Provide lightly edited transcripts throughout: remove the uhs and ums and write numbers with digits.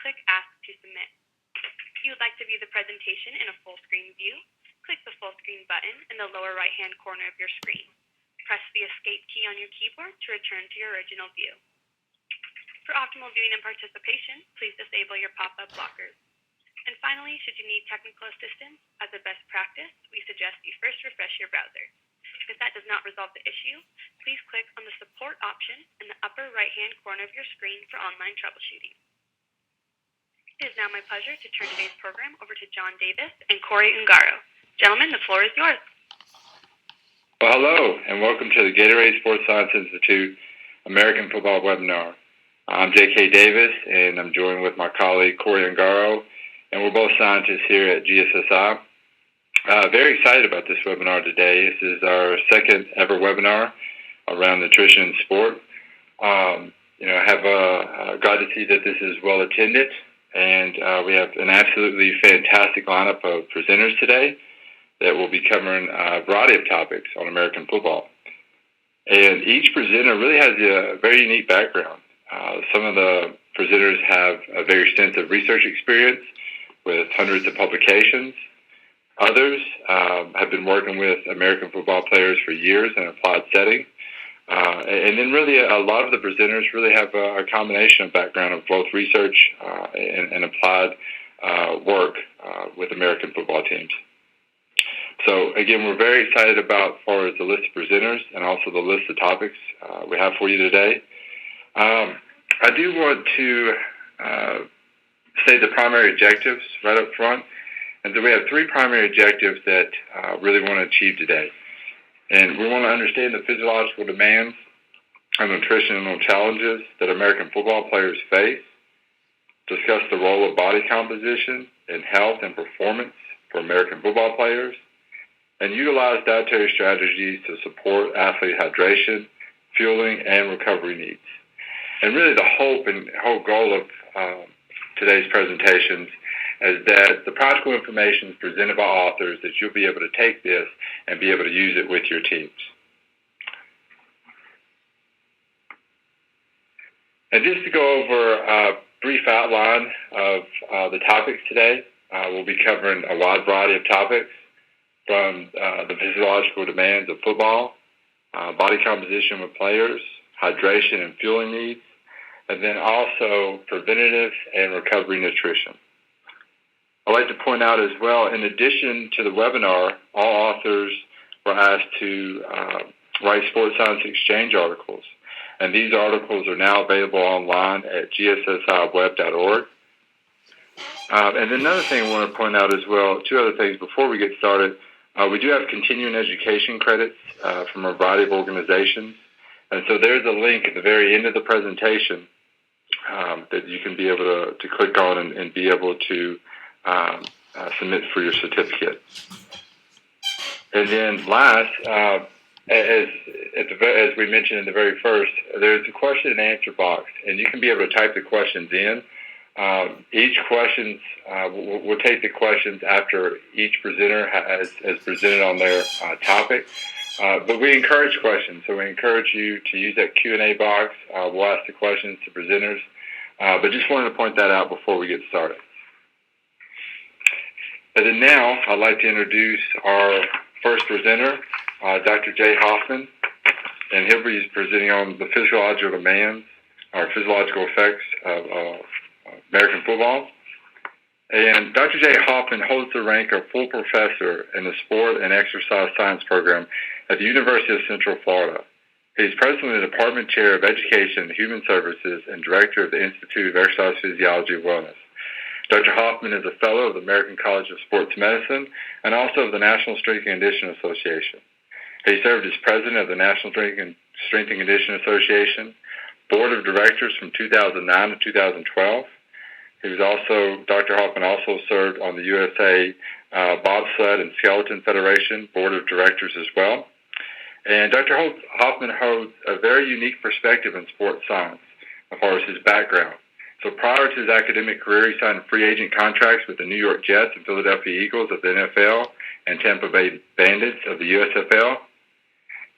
click Ask to Submit. If you would like to view the presentation in a full screen view, click the full screen button in the lower right-hand corner of your screen. Press the Escape key on your keyboard to return to your original view. For optimal viewing and participation, please disable your pop-up blockers. And finally, should you need technical assistance, as a best practice, we suggest you first refresh your browser. If that does not resolve the issue, please click on the Support option in the upper right-hand corner of your screen for online troubleshooting. It is now my pleasure to turn today's program over to John Davis and Corey Ungaro. Gentlemen, the floor is yours. Well, hello, and welcome to the Gatorade Sports Science Institute American Football Webinar. I'm J.K. Davis, and I'm joined with my colleague Corey Ungaro, and we're both scientists here at GSSI. Very excited about this webinar today. This is our second ever webinar around nutrition and sport. I have glad to see that this is well attended, and we have an absolutely fantastic lineup of presenters today that will be covering a variety of topics on American football. And each presenter really has a very unique background. Some of the presenters have a very extensive research experience with hundreds of publications. Others have been working with American football players for years in an applied setting. And then really a lot of the presenters really have a combination of background of both research and applied work with American football teams. So again, we're very excited about as far as the list of presenters and also the list of topics we have for you today. I do want to state the primary objectives right up front. And so we have three primary objectives that really want to achieve today. And we want to understand the physiological demands and nutritional challenges that American football players face, discuss the role of body composition in health and performance for American football players, and utilize dietary strategies to support athlete hydration, fueling, and recovery needs. And really the hope and whole goal of today's presentations is that the practical information is presented by authors that you'll be able to take this and be able to use it with your teams. And just to go over a brief outline of the topics today, we'll be covering a wide variety of topics from the physiological demands of football, body composition with players, hydration and fueling needs, and then also preventative and recovery nutrition. I'd like to point out as well, in addition to the webinar, all authors were asked to write Sports Science Exchange articles. And these articles are now available online at gssiweb.org. And then another thing I want to point out as well, two other things before we get started. We do have continuing education credits from a variety of organizations. And so there's a link at the very end of the presentation that you can be able to click on and be able to submit for your certificate. And then last, as we mentioned in the very first, there's a question and answer box, and you can be able to type the questions in. Each questions, we'll take the questions after each presenter has presented on their topic. But we encourage questions, so we encourage you to use that Q&A box. We'll ask the questions to presenters. But just wanted to point that out before we get started. And then now, I'd like to introduce our first presenter, Dr. Jay Hoffman, and he'll be presenting on the physiological demands or physiological effects of American football. And Dr. Jay Hoffman holds the rank of full professor in the Sport and Exercise Science program at the University of Central Florida. He's president of the Department Chair of Education and Human Services and director of the Institute of Exercise Physiology and Wellness. Dr. Hoffman is a fellow of the American College of Sports Medicine and also of the National Strength and Conditioning Association. He served as president of the National Strength and Conditioning Association, board of directors from 2009 to 2012. Dr. Hoffman also served on the USA Bobsled and Skeleton Federation board of directors as well. And Dr. Hoffman holds a very unique perspective in sports science as far as his background. So prior to his academic career, he signed free agent contracts with the New York Jets and Philadelphia Eagles of the NFL and Tampa Bay Bandits of the USFL.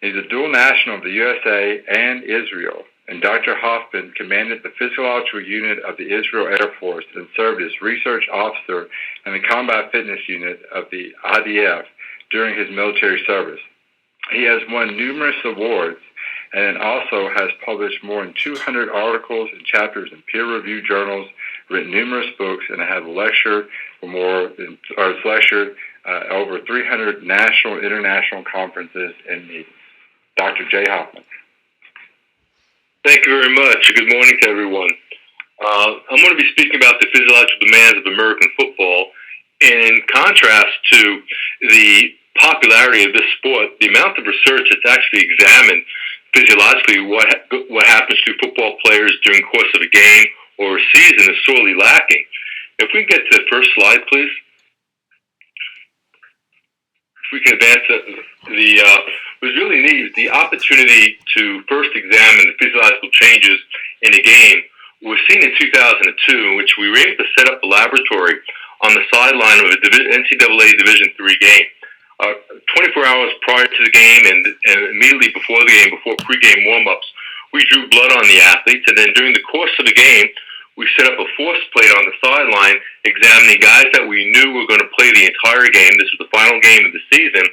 He's a dual national of the USA and Israel, and Dr. Hoffman commanded the physiological unit of the Israel Air Force and served as research officer in the combat fitness unit of the IDF during his military service. He has won numerous awards and also has published more than 200 articles and chapters in peer-reviewed journals, written numerous books, and has lectured over 300 national and international conferences and meetings. Dr. J. Hoffman. Thank you very much. Good morning to everyone. I'm going to be speaking about the physiological demands of American football. In contrast to the popularity of this sport, the amount of research that's actually examined physiologically what happens to football players during the course of a game or a season is sorely lacking. If we can get to the first slide, please. If we can advance was really neat. The opportunity to first examine the physiological changes in a game was seen in 2002, in which we were able to set up a laboratory on the sideline of a NCAA Division III game. 24 hours prior to the game and immediately before the game, before pregame warm-ups, we drew blood on the athletes, and then during the course of the game, we set up a force plate on the sideline examining guys that we knew were going to play the entire game. This was the final game of the season,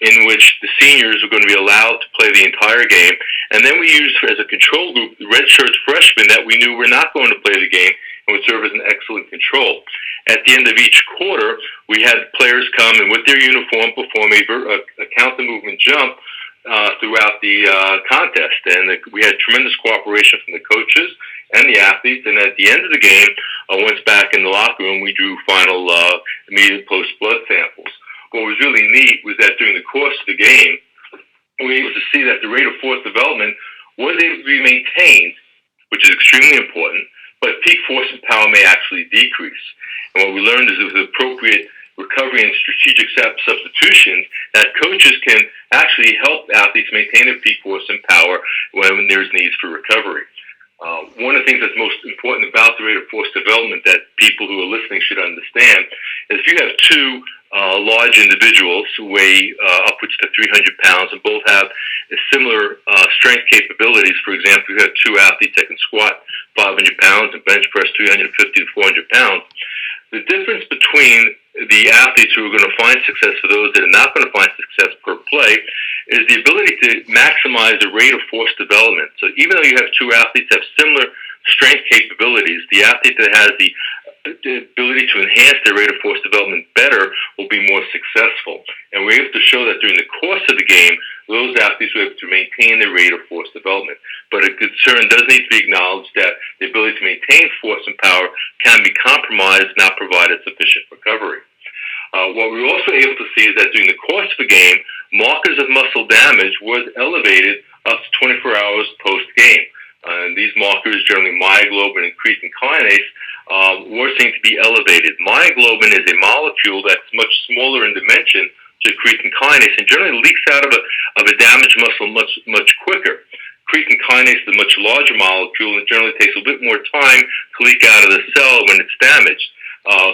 in which the seniors were going to be allowed to play the entire game. And then we used as a control group the redshirt freshmen that we knew were not going to play the game and would serve as an excellent control. At the end of each quarter, we had players come and with their uniform perform a count the movement jump throughout the contest. And we had tremendous cooperation from the coaches and the athletes. And at the end of the game, once back in the locker room, we drew final immediate post-blood samples. What was really neat was that during the course of the game, we were able to see that the rate of force development was able to be maintained, which is extremely important, but peak force and power may actually decrease. And what we learned is with appropriate recovery and strategic substitutions, that coaches can actually help athletes maintain their peak force and power when there's needs for recovery. One of the things that's most important about the rate of force development that people who are listening should understand is if you have two large individuals who weigh upwards to 300 pounds and both have similar strength capabilities. For example, you have two athletes that can squat 500 pounds and bench press 350 to 400 pounds. The difference between the athletes who are going to find success for those that are not going to find success per play is the ability to maximize the rate of force development. So even though you have two athletes that have similar strength capabilities, the athlete that has the ability to enhance their rate of force development better will be more successful. And we're able to show that during the course of the game, those athletes were able to maintain their rate of force development. But a concern does need to be acknowledged that the ability to maintain force and power can be compromised, not provided sufficient recovery. What we were also able to see is that during the course of the game, markers of muscle damage was elevated up to 24 hours post-game. And these markers, generally myoglobin and creatine kinase, were seen to be elevated. Myoglobin is a molecule that's much smaller in dimension to creatine kinase and generally leaks out of a damaged muscle much quicker. Creatine kinase is a much larger molecule and generally takes a bit more time to leak out of the cell when it's damaged.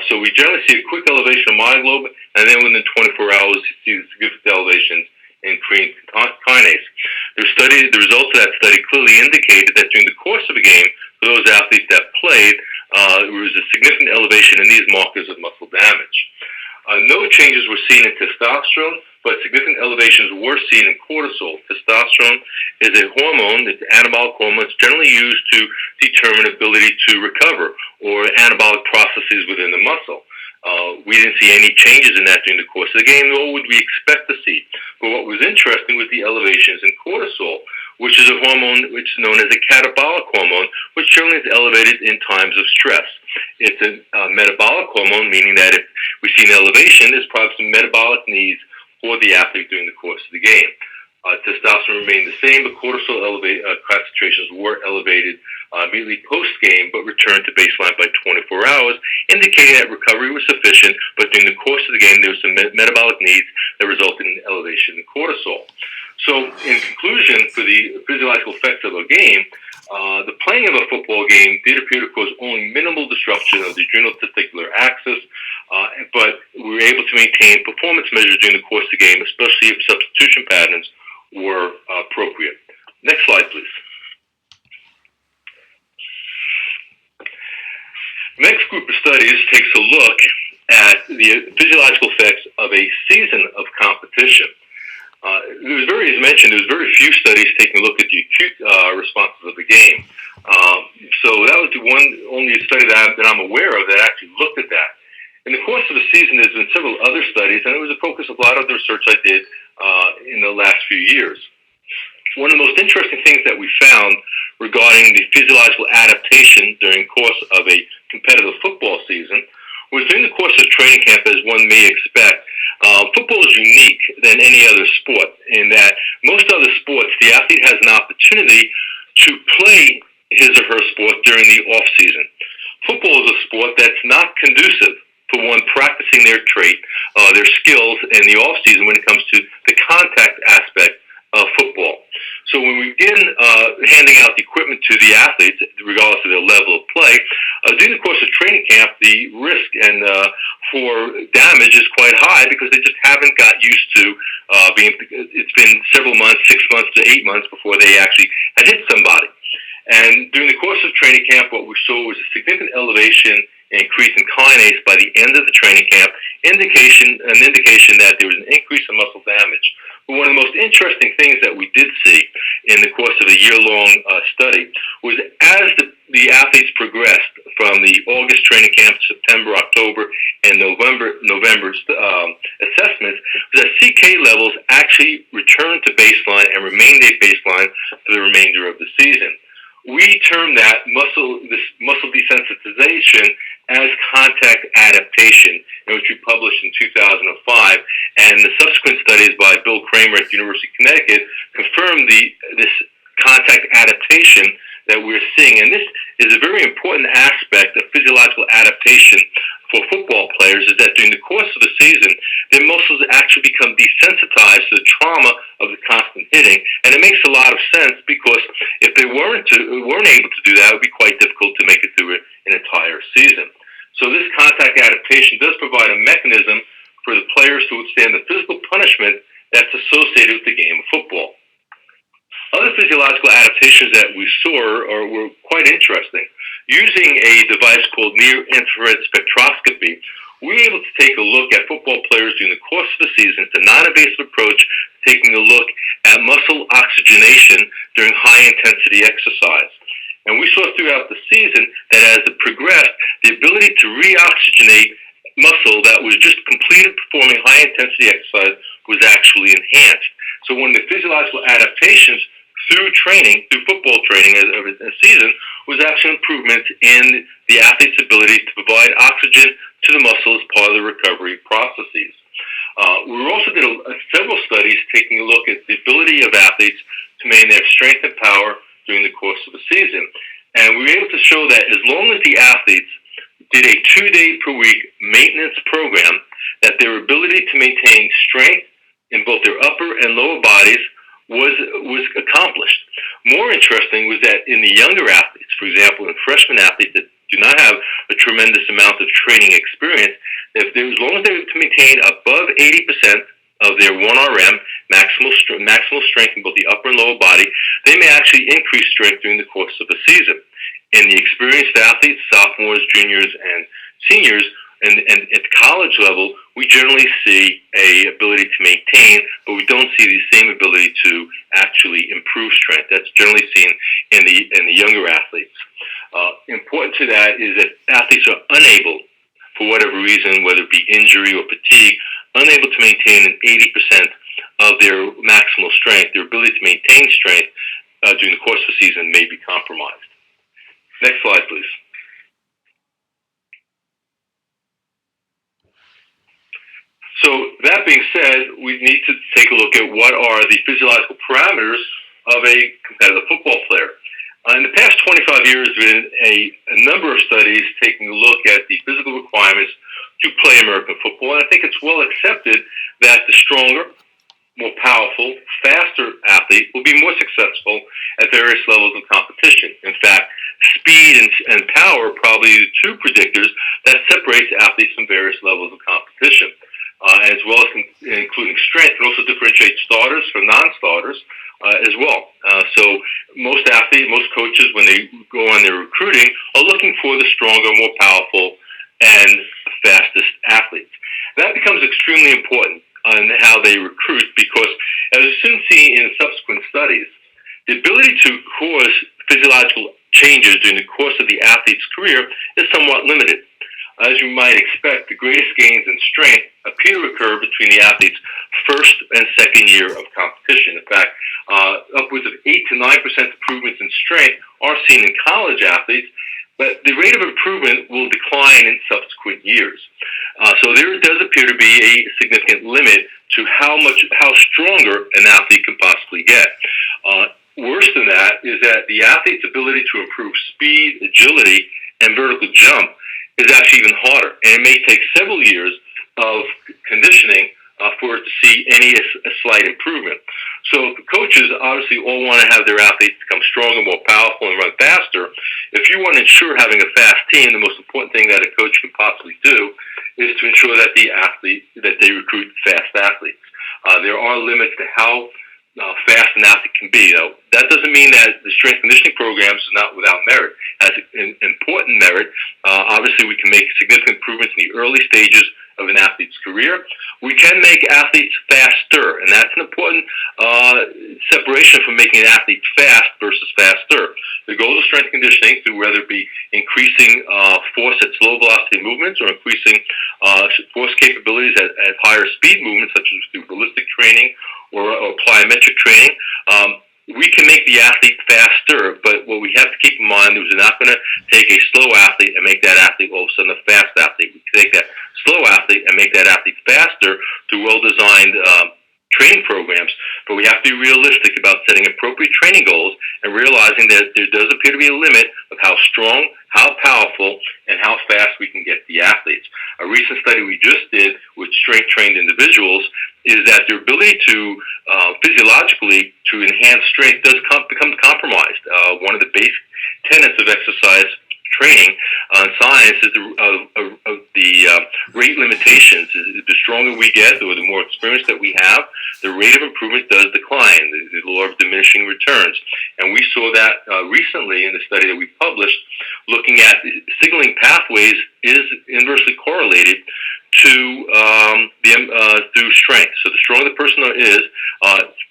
So we generally see a quick elevation of myoglobin, and then within 24 hours, you see significant elevations in creatine kinase. The results of that study clearly indicated that during the course of a game, for those athletes that played, there was a significant elevation in these markers of muscle damage. No changes were seen in testosterone, but significant elevations were seen in cortisol. Testosterone is a hormone, it's an anabolic hormone. It's generally used to determine ability to recover or anabolic processes within the muscle. We didn't see any changes in that during the course of the game, nor would we expect to see. But what was interesting was the elevations in cortisol, which is a hormone which is known as a catabolic hormone, which generally is elevated in times of stress. It's a metabolic hormone, meaning that if we see an elevation, there's probably some metabolic needs for the athlete during the course of the game. Testosterone remained the same, but cortisol concentrations were elevated immediately post-game, but returned to baseline by 24 hours, indicating that recovery was sufficient, but during the course of the game, there were some metabolic needs that resulted in elevation in cortisol. So, in conclusion, for the physiological effects of a game, the playing of a football game did appear to cause only minimal disruption of the adrenal testicular axis, but we were able to maintain performance measures during the course of the game, especially if substitution patterns were appropriate. Next slide, please. Next group of studies takes a look at the physiological effects of a season of competition. As mentioned, there's very few studies taking a look at the acute responses of the game. So that was the only study that I'm aware of that actually looked at that. In the course of the season, there's been several other studies, and it was a focus of a lot of the research I did in the last few years. One of the most interesting things that we found regarding the physiological adaptation during the course of a competitive football season was during the course of training camp, as one may expect. Football is unique than any other sport in that most other sports, the athlete has an opportunity to play his or her sport during the off season. Football is a sport that's not conducive for one practicing their skills in the off season when it comes to the contact aspect of football. So when we begin handing out the equipment to the athletes, regardless of their level of play, during the course of training camp, the risk and for damage is quite high because they just haven't got used to it's been several months, 6 months to 8 months before they actually had hit somebody. And during the course of training camp, what we saw was a significant elevation and increase in kinase by the end of the training camp, an indication that there was an increase in muscle damage. But one of the most interesting things that we did see in the course of a year-long study was as the athletes progressed from the August training camp, September, October, and November assessments, was that CK levels actually returned to baseline and remained at baseline for the remainder of the season. We term that muscle desensitization as contact adaptation, which we published in 2005, and the subsequent studies by Bill Kramer at the University of Connecticut confirmed this contact adaptation that we're seeing. And this is a very important aspect of physiological adaptation for football players, is that during the course of the season, their muscles actually become desensitized to the trauma of the constant hitting. And it makes a lot of sense because if they weren't able to do that, it would be quite difficult to make it through an entire season. So this contact adaptation does provide a mechanism for the players to withstand the physical punishment that's associated with the game of football. Other physiological adaptations that we saw were quite interesting. Using a device called near-infrared spectroscopy, we were able to take a look at football players during the course of the season. It's a non-invasive approach, taking a look at muscle oxygenation during high-intensity exercise. And we saw throughout the season that as it progressed, the ability to reoxygenate muscle that was just completed performing high-intensity exercise was actually enhanced. So one of the physiological adaptations through football training as a season, was actually improvements in the athlete's ability to provide oxygen to the muscle as part of the recovery processes. We also did several studies taking a look at the ability of athletes to maintain their strength and power during the course of the season. And we were able to show that as long as the athletes did a 2-day per week maintenance program, that their ability to maintain strength in both their upper and lower bodies was accomplished. More interesting was that in the younger athletes, for example, in freshman athletes that do not have a tremendous amount of training experience, as long as they were to maintain above 80% of their 1RM maximal strength in both the upper and lower body, they may actually increase strength during the course of a season. In the experienced athletes, sophomores, juniors, and seniors, and at the college level, we generally see a ability to maintain, but we don't see the same ability to actually improve strength. That's generally seen in the younger athletes. Important to that is that athletes are unable, for whatever reason, whether it be injury or fatigue, unable to maintain an 80% of their maximal strength. Their ability to maintain strength during the course of the season may be compromised. Next slide, please. So that being said, we need to take a look at what are the physiological parameters of a competitive football player. In the past 25 years, there have been a number of studies taking a look at the physical requirements to play American football, and I think it's well accepted that the stronger, more powerful, faster athlete will be more successful at various levels of competition. In fact, speed and power are probably the two predictors that separates athletes from various levels of competition. As well as including strength, but also differentiate starters from non-starters as well. So most athletes, most coaches, when they go on their recruiting, are looking for the stronger, more powerful extremely important on how they recruit because, as we've soon see in subsequent studies, the ability to cause physiological changes during the course of the athlete's career is somewhat limited. As you might expect, the greatest gains in strength appear to occur between the athlete's first and second year of competition. In fact, upwards of 8 to 9% improvements in strength are seen in college athletes, but the rate of improvement will decline in subsequent years. So there does appear to be a significant limit to how stronger an athlete can possibly get. Worse than that is that the athlete's ability to improve speed, agility, and vertical jump is actually even harder, and it may take several years of conditioning for it to see a slight improvement. So the coaches obviously all want to have their athletes become stronger, more powerful, and run faster. If you want to ensure having a fast team, the most important thing that a coach can possibly do is to ensure that they recruit fast athletes. There are limits to how fast an athlete can be. That doesn't mean that the strength conditioning programs are not without merit. It has an important merit. Obviously, we can make significant improvements in the early stages of an athlete's career. We can make athletes faster, and that's an important separation from making an athlete fast versus faster. The goal of strength conditioning, through whether it be increasing force at slow velocity movements or increasing force capabilities at higher speed movements, such as through ballistic training or plyometric training, we can make the athlete faster, but what we have to keep in mind is we're not going to take a slow athlete and make that athlete all of a sudden a fast athlete. We can take that slow athlete and make that athlete faster through well-designed training programs, but we have to be realistic about setting appropriate training goals and realizing that there does appear to be a limit of how strong, how powerful, and how fast we can get the athletes. A recent study we just did with strength-trained individuals is that their ability to physiologically to enhance strength does become compromised. One of the basic tenets of exercise training science is the rate limitations. The stronger we get, or the more experience that we have, the rate of improvement does decline, the law of diminishing returns. And we saw that recently in the study that we published, looking at signaling pathways is inversely correlated to through strength. So the stronger the person is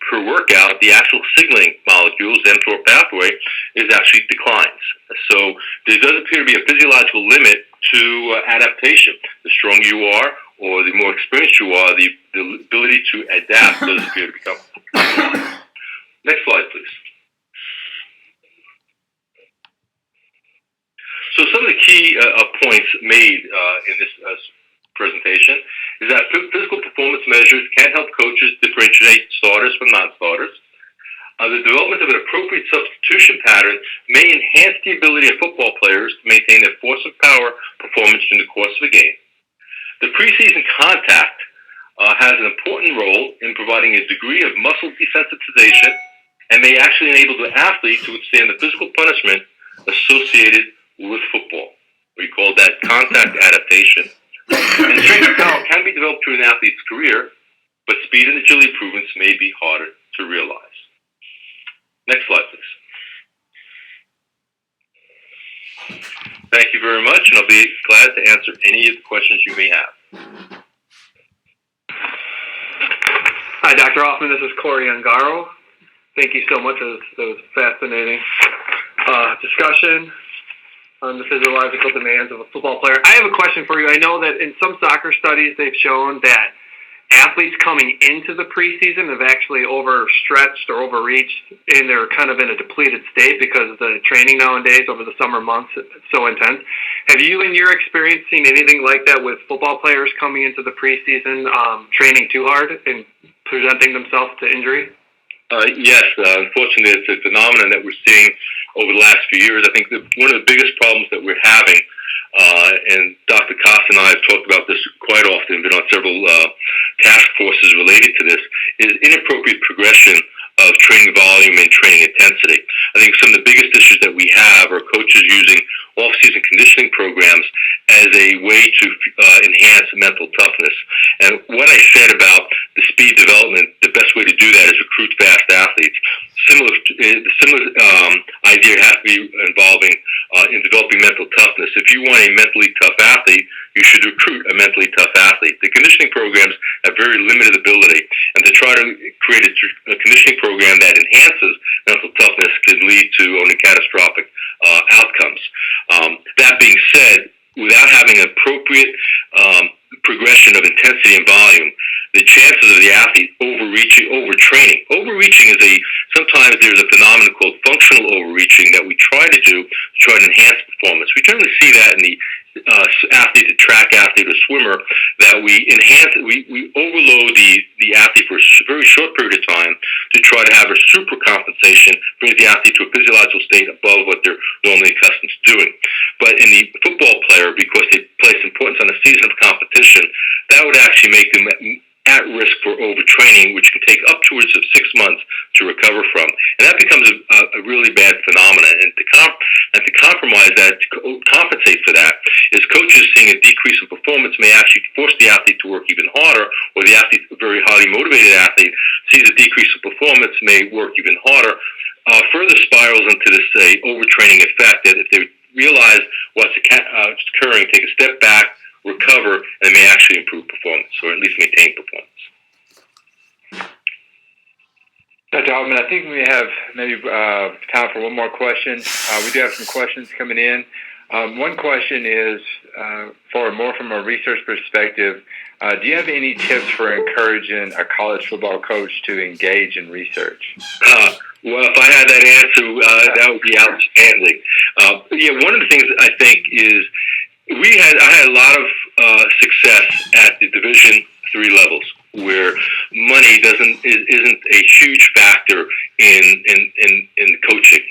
per workout, the actual signaling molecules, the mTOR pathway, is actually declines. So there does appear to be a physiological limit to adaptation. The stronger you are, or the more experienced you are, the ability to adapt does appear to become. Next slide, please. So some of the key points made in this presentation is that physical performance measures can help coaches differentiate starters from non-starters. The development of an appropriate substitution pattern may enhance the ability of football players to maintain their force and power performance during the course of a game. The preseason contact has an important role in providing a degree of muscle desensitization and may actually enable the athlete to withstand the physical punishment associated with football. We call that contact adaptation. And strength and power can be developed through an athlete's career, but speed and agility improvements may be harder to realize. Next slide, please. Thank you very much, and I'll be glad to answer any of the questions you may have. Hi, Dr. Hoffman. This is Corey Ungaro. Thank you so much for this fascinating discussion on the physiological demands of a football player. I have a question for you. I know that in some soccer studies, they've shown that athletes coming into the preseason have actually overstretched or overreached, and they're kind of in a depleted state because the training nowadays over the summer months is so intense. Have you, in your experience, seen anything like that with football players coming into the preseason, training too hard and presenting themselves to injury? Yes, unfortunately, it's a phenomenon that we're seeing over the last few years. I think that one of the biggest problems that we're having, and Dr. Costa and I have talked about this quite often, been on several task forces related to this, is inappropriate progression of training volume and training intensity. I think some of the biggest issues that we have are coaches using off-season conditioning programs as a way to enhance mental toughness. And what I said about the speed development, the best way to do that is recruit fast athletes. The similar idea has to be involving in developing mental toughness. If you want a mentally tough athlete, you should recruit a mentally tough athlete. The conditioning programs have very limited ability, and to try to create a conditioning program that enhances mental toughness could lead to only catastrophic outcomes. That being said, without having appropriate progression of intensity and volume, the chances of the athlete overreaching is sometimes there's a phenomenon called functional overreaching that we try to do to try to enhance performance. We generally see that in the athlete, the track athlete or swimmer, that we overload the athlete for a very short period of time to try to have a super compensation, brings the athlete to a physiological state above what they're normally accustomed to doing. But in the football player, because they place importance on a season of competition, that would actually make them at risk for overtraining, which can take upwards of 6 months to recover from. And that becomes a really bad phenomenon. And to compromise that, to compensate for that, is coaches seeing a decrease in performance may actually force the athlete to work even harder, or the athlete, a very highly motivated athlete, sees a decrease in performance, may work even harder, further spirals into this overtraining effect that if they realize what's occurring, take a step back, recover, and it may actually improve performance, or at least maintain performance. Dr. Altman, I think we have maybe time for one more question. We do have some questions coming in. One question is, from a research perspective, do you have any tips for encouraging a college football coach to engage in research? Well, if I had that answer, that would be outstanding. One of the things I think is I had a lot of success at the Division III levels, where money isn't a huge factor in coaching.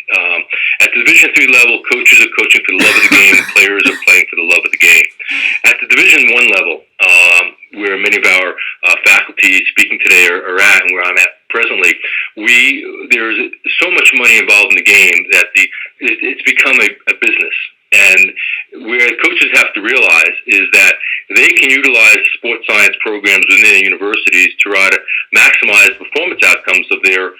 At the Division III level, coaches are coaching for the love of the game, players are playing for the love of the game. At the Division I level, where many of our faculty speaking today are at, and where I'm at presently, there's so much money involved in the game that it's become a business. And where coaches have to realize is that they can utilize sports science programs within their universities to try to maximize performance outcomes of their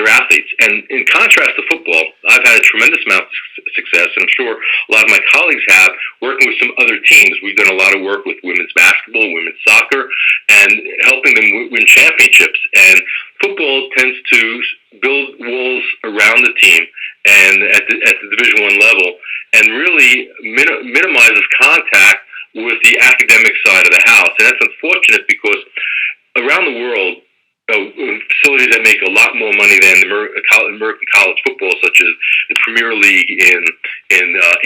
athletes. And in contrast to football, I've had a tremendous amount of success, and I'm sure a lot of my colleagues have, working with some other teams. We've done a lot of work with women's basketball, women's soccer, and helping them win championships. And football tends to build walls around the team and at the Division I level, and really minimizes contact with the academic side of the house. And that's unfortunate because around the world, facilities that make a lot more money than American college football, such as the Premier League in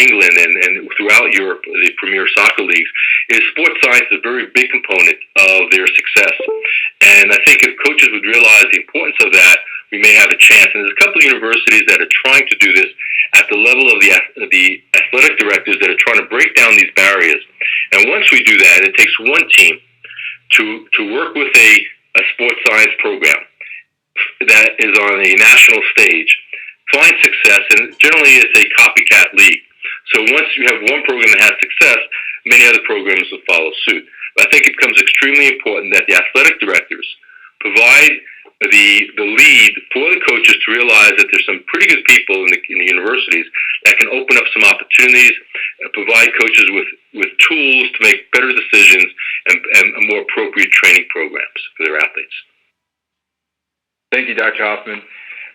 England and throughout Europe, the Premier Soccer leagues, is sports science is a very big component of their success. And I think if coaches would realize the importance of that, we may have a chance. And there's a couple of universities that are trying to do this at the level of the athletic directors that are trying to break down these barriers. And once we do that, it takes one team to work with a sports science program that is on a national stage, find success, and generally it's a copycat league. So once you have one program that has success, many other programs will follow suit. But I think it becomes extremely important that the athletic directors provide the lead for the coaches to realize that there's some pretty good people in the universities that can open up some opportunities, provide coaches with tools to make better decisions and more appropriate training programs for their athletes. Thank you, Dr. Hoffman.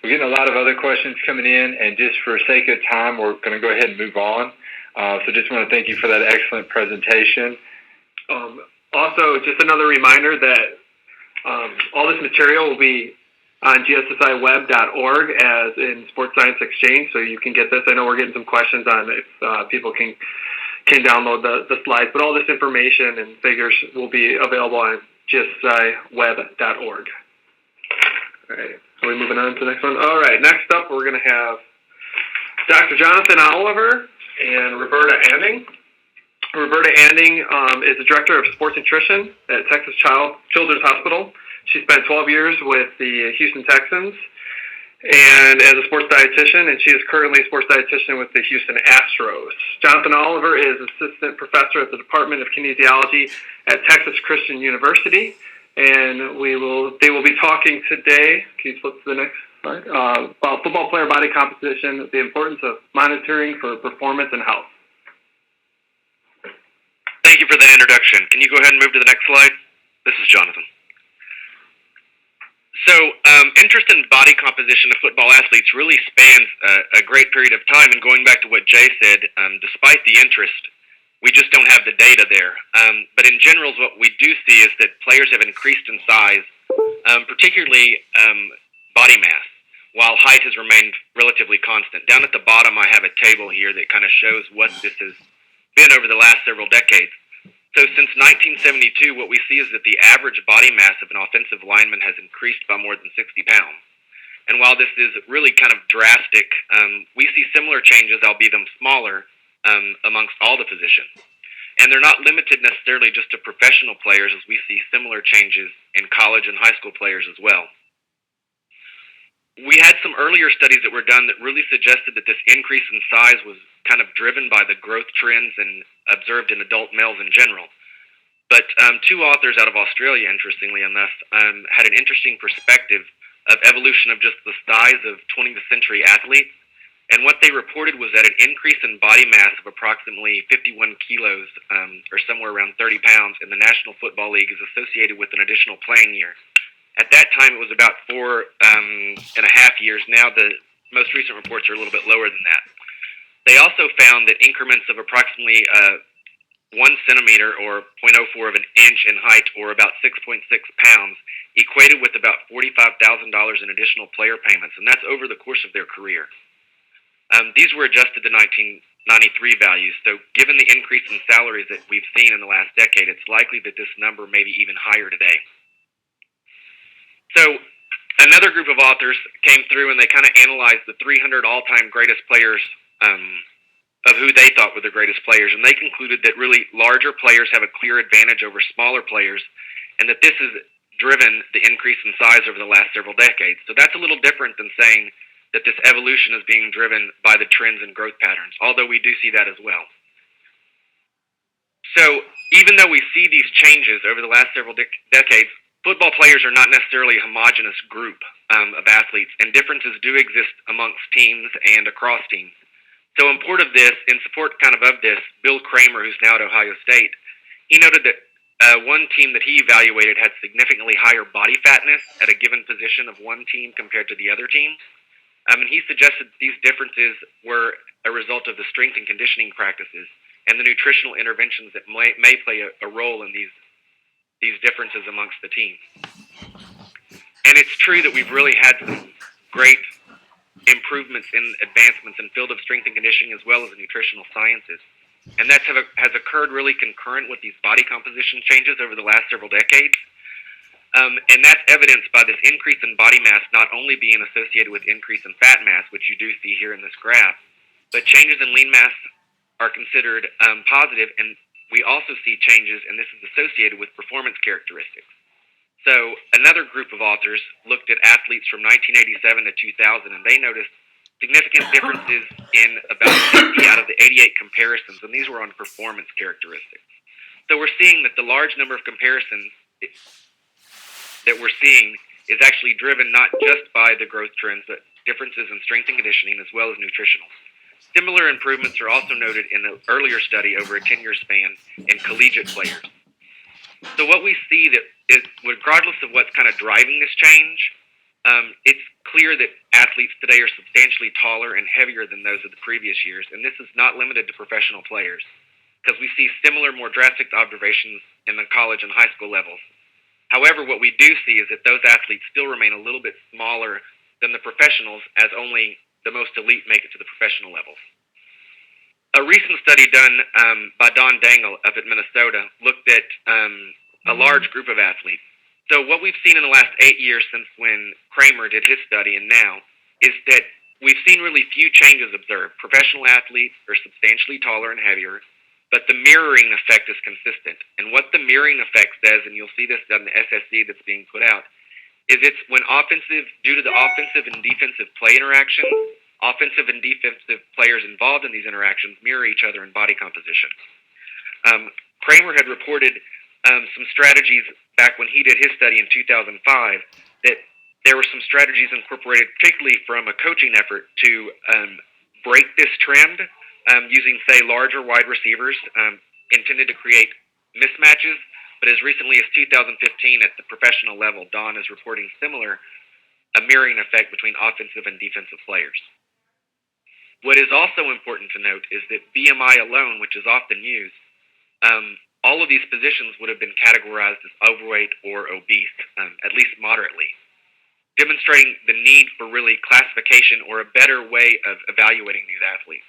We're getting a lot of other questions coming in, and just for sake of time, we're going to go ahead and move on. So just want to thank you for that excellent presentation. Also, just another reminder that all this material will be on gssiweb.org as in Sports Science Exchange, so you can get this. I know we're getting some questions on if people can download the slides, but all this information and figures will be available on gssiweb.org. All right, are we moving on to the next one? All right, next up we're going to have Dr. Jonathan Oliver and Roberta Anding. Roberta Anding is the Director of Sports Nutrition at Texas Children's Hospital. She spent 12 years with the Houston Texans and as a sports dietitian, and she is currently a sports dietitian with the Houston Astros. Jonathan Oliver is Assistant Professor at the Department of Kinesiology at Texas Christian University, and they will be talking today, can you flip to the next slide, about football player body composition, the importance of monitoring for performance and health. Thank you for that introduction. Can you go ahead and move to the next slide? This is Jonathan. So, interest in body composition of football athletes really spans a great period of time. And going back to what Jay said, despite the interest, we just don't have the data there. But in general, what we do see is that players have increased in size, particularly body mass, while height has remained relatively constant. Down at the bottom, I have a table here that kind of shows what this has been over the last several decades. So since 1972, what we see is that the average body mass of an offensive lineman has increased by more than 60 pounds. And while this is really kind of drastic, we see similar changes, albeit them smaller, amongst all the positions. And they're not limited necessarily just to professional players, as we see similar changes in college and high school players as well. We had some earlier studies that were done that really suggested that this increase in size was kind of driven by the growth trends and observed in adult males in general. But two authors out of Australia, interestingly enough, had an interesting perspective of evolution of just the size of 20th century athletes. And what they reported was that an increase in body mass of approximately 51 kilos, or somewhere around 30 pounds, in the National Football League is associated with an additional playing year. At that time, it was about 4.5 years. Now, the most recent reports are a little bit lower than that. They also found that increments of approximately 1 centimeter, or 0.04 of an inch in height, or about 6.6 pounds, equated with about $45,000 in additional player payments, and that's over the course of their career. These were adjusted to 1993 values, so given the increase in salaries that we've seen in the last decade, it's likely that this number may be even higher today. So another group of authors came through and they kind of analyzed the 300 all-time greatest players of who they thought were the greatest players, and they concluded that really larger players have a clear advantage over smaller players, and that this has driven the increase in size over the last several decades. So that's a little different than saying that this evolution is being driven by the trends and growth patterns, although we do see that as well. So even though we see these changes over the last several decades, football players are not necessarily a homogeneous group of athletes, and differences do exist amongst teams and across teams. So in support of this, Bill Kramer, who's now at Ohio State, he noted that one team that he evaluated had significantly higher body fatness at a given position of one team compared to the other team. And he suggested these differences were a result of the strength and conditioning practices and the nutritional interventions that may play a role in these differences amongst the team. And it's true that we've really had some great improvements in advancements in field of strength and conditioning as well as the nutritional sciences. And that has occurred really concurrent with these body composition changes over the last several decades. And that's evidenced by this increase in body mass not only being associated with increase in fat mass, which you do see here in this graph, but changes in lean mass are considered positive, and we also see changes, and this is associated with performance characteristics. So another group of authors looked at athletes from 1987 to 2000, and they noticed significant differences in about 50 out of the 88 comparisons, and these were on performance characteristics. So we're seeing that the large number of comparisons that we're seeing is actually driven not just by the growth trends, but differences in strength and conditioning as well as nutritional. Similar improvements are also noted in an earlier study over a 10-year span in collegiate players. So what we see that is, regardless of what's kind of driving this change, it's clear that athletes today are substantially taller and heavier than those of the previous years, and this is not limited to professional players, because we see similar, more drastic observations in the college and high school levels. However, what we do see is that those athletes still remain a little bit smaller than the professionals, as only the most elite make it to the professional levels. A recent study done by Don Dangle up at Minnesota looked at a large group of athletes. So what we've seen in the last 8 years since when Kramer did his study and now is that we've seen really few changes observed. Professional athletes are substantially taller and heavier, but the mirroring effect is consistent. And what the mirroring effect says, and you'll see this on the SSC that's being put out, is it's when due to the offensive and defensive play interaction, offensive and defensive players involved in these interactions mirror each other in body composition. Kramer had reported some strategies back when he did his study in 2005 that there were some strategies incorporated, particularly from a coaching effort, to break this trend using, say, larger wide receivers intended to create mismatches, but as recently as 2015 at the professional level, Dawn is reporting a mirroring effect between offensive and defensive players. What is also important to note is that BMI alone, which is often used, all of these positions would have been categorized as overweight or obese, at least moderately, demonstrating the need for really classification or a better way of evaluating these athletes.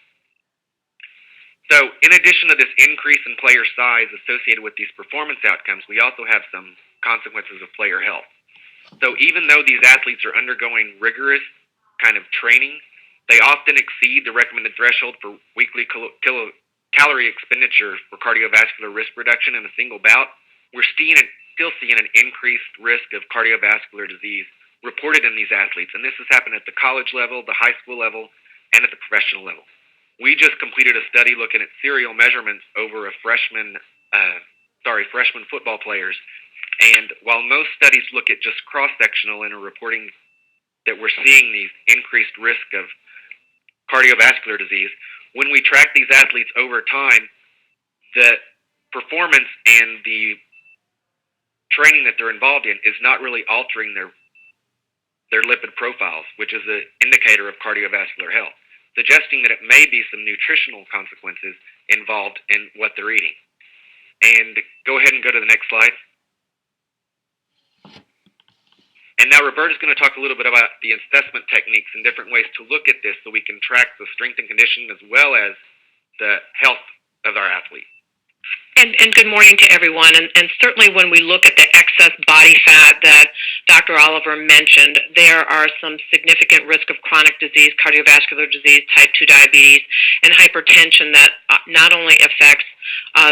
So in addition to this increase in player size associated with these performance outcomes, we also have some consequences of player health. So even though these athletes are undergoing rigorous kind of training, they often exceed the recommended threshold for weekly calorie expenditure for cardiovascular risk reduction in a single bout. We're still seeing an increased risk of cardiovascular disease reported in these athletes, and this has happened at the college level, the high school level, and at the professional level. We just completed a study looking at serial measurements over freshman football players, and while most studies look at just cross-sectional and are reporting that we're seeing these increased risk of cardiovascular disease, when we track these athletes over time, the performance and the training that they're involved in is not really altering their lipid profiles, which is an indicator of cardiovascular health, suggesting that it may be some nutritional consequences involved in what they're eating. And go ahead and go to the next slide. And now Roberta's going to talk a little bit about the assessment techniques and different ways to look at this so we can track the strength and conditioning as well as the health of our athlete. And good morning to everyone. And certainly when we look at the excess body fat that Dr. Oliver mentioned, there are some significant risk of chronic disease, cardiovascular disease, type 2 diabetes, and hypertension that not only affects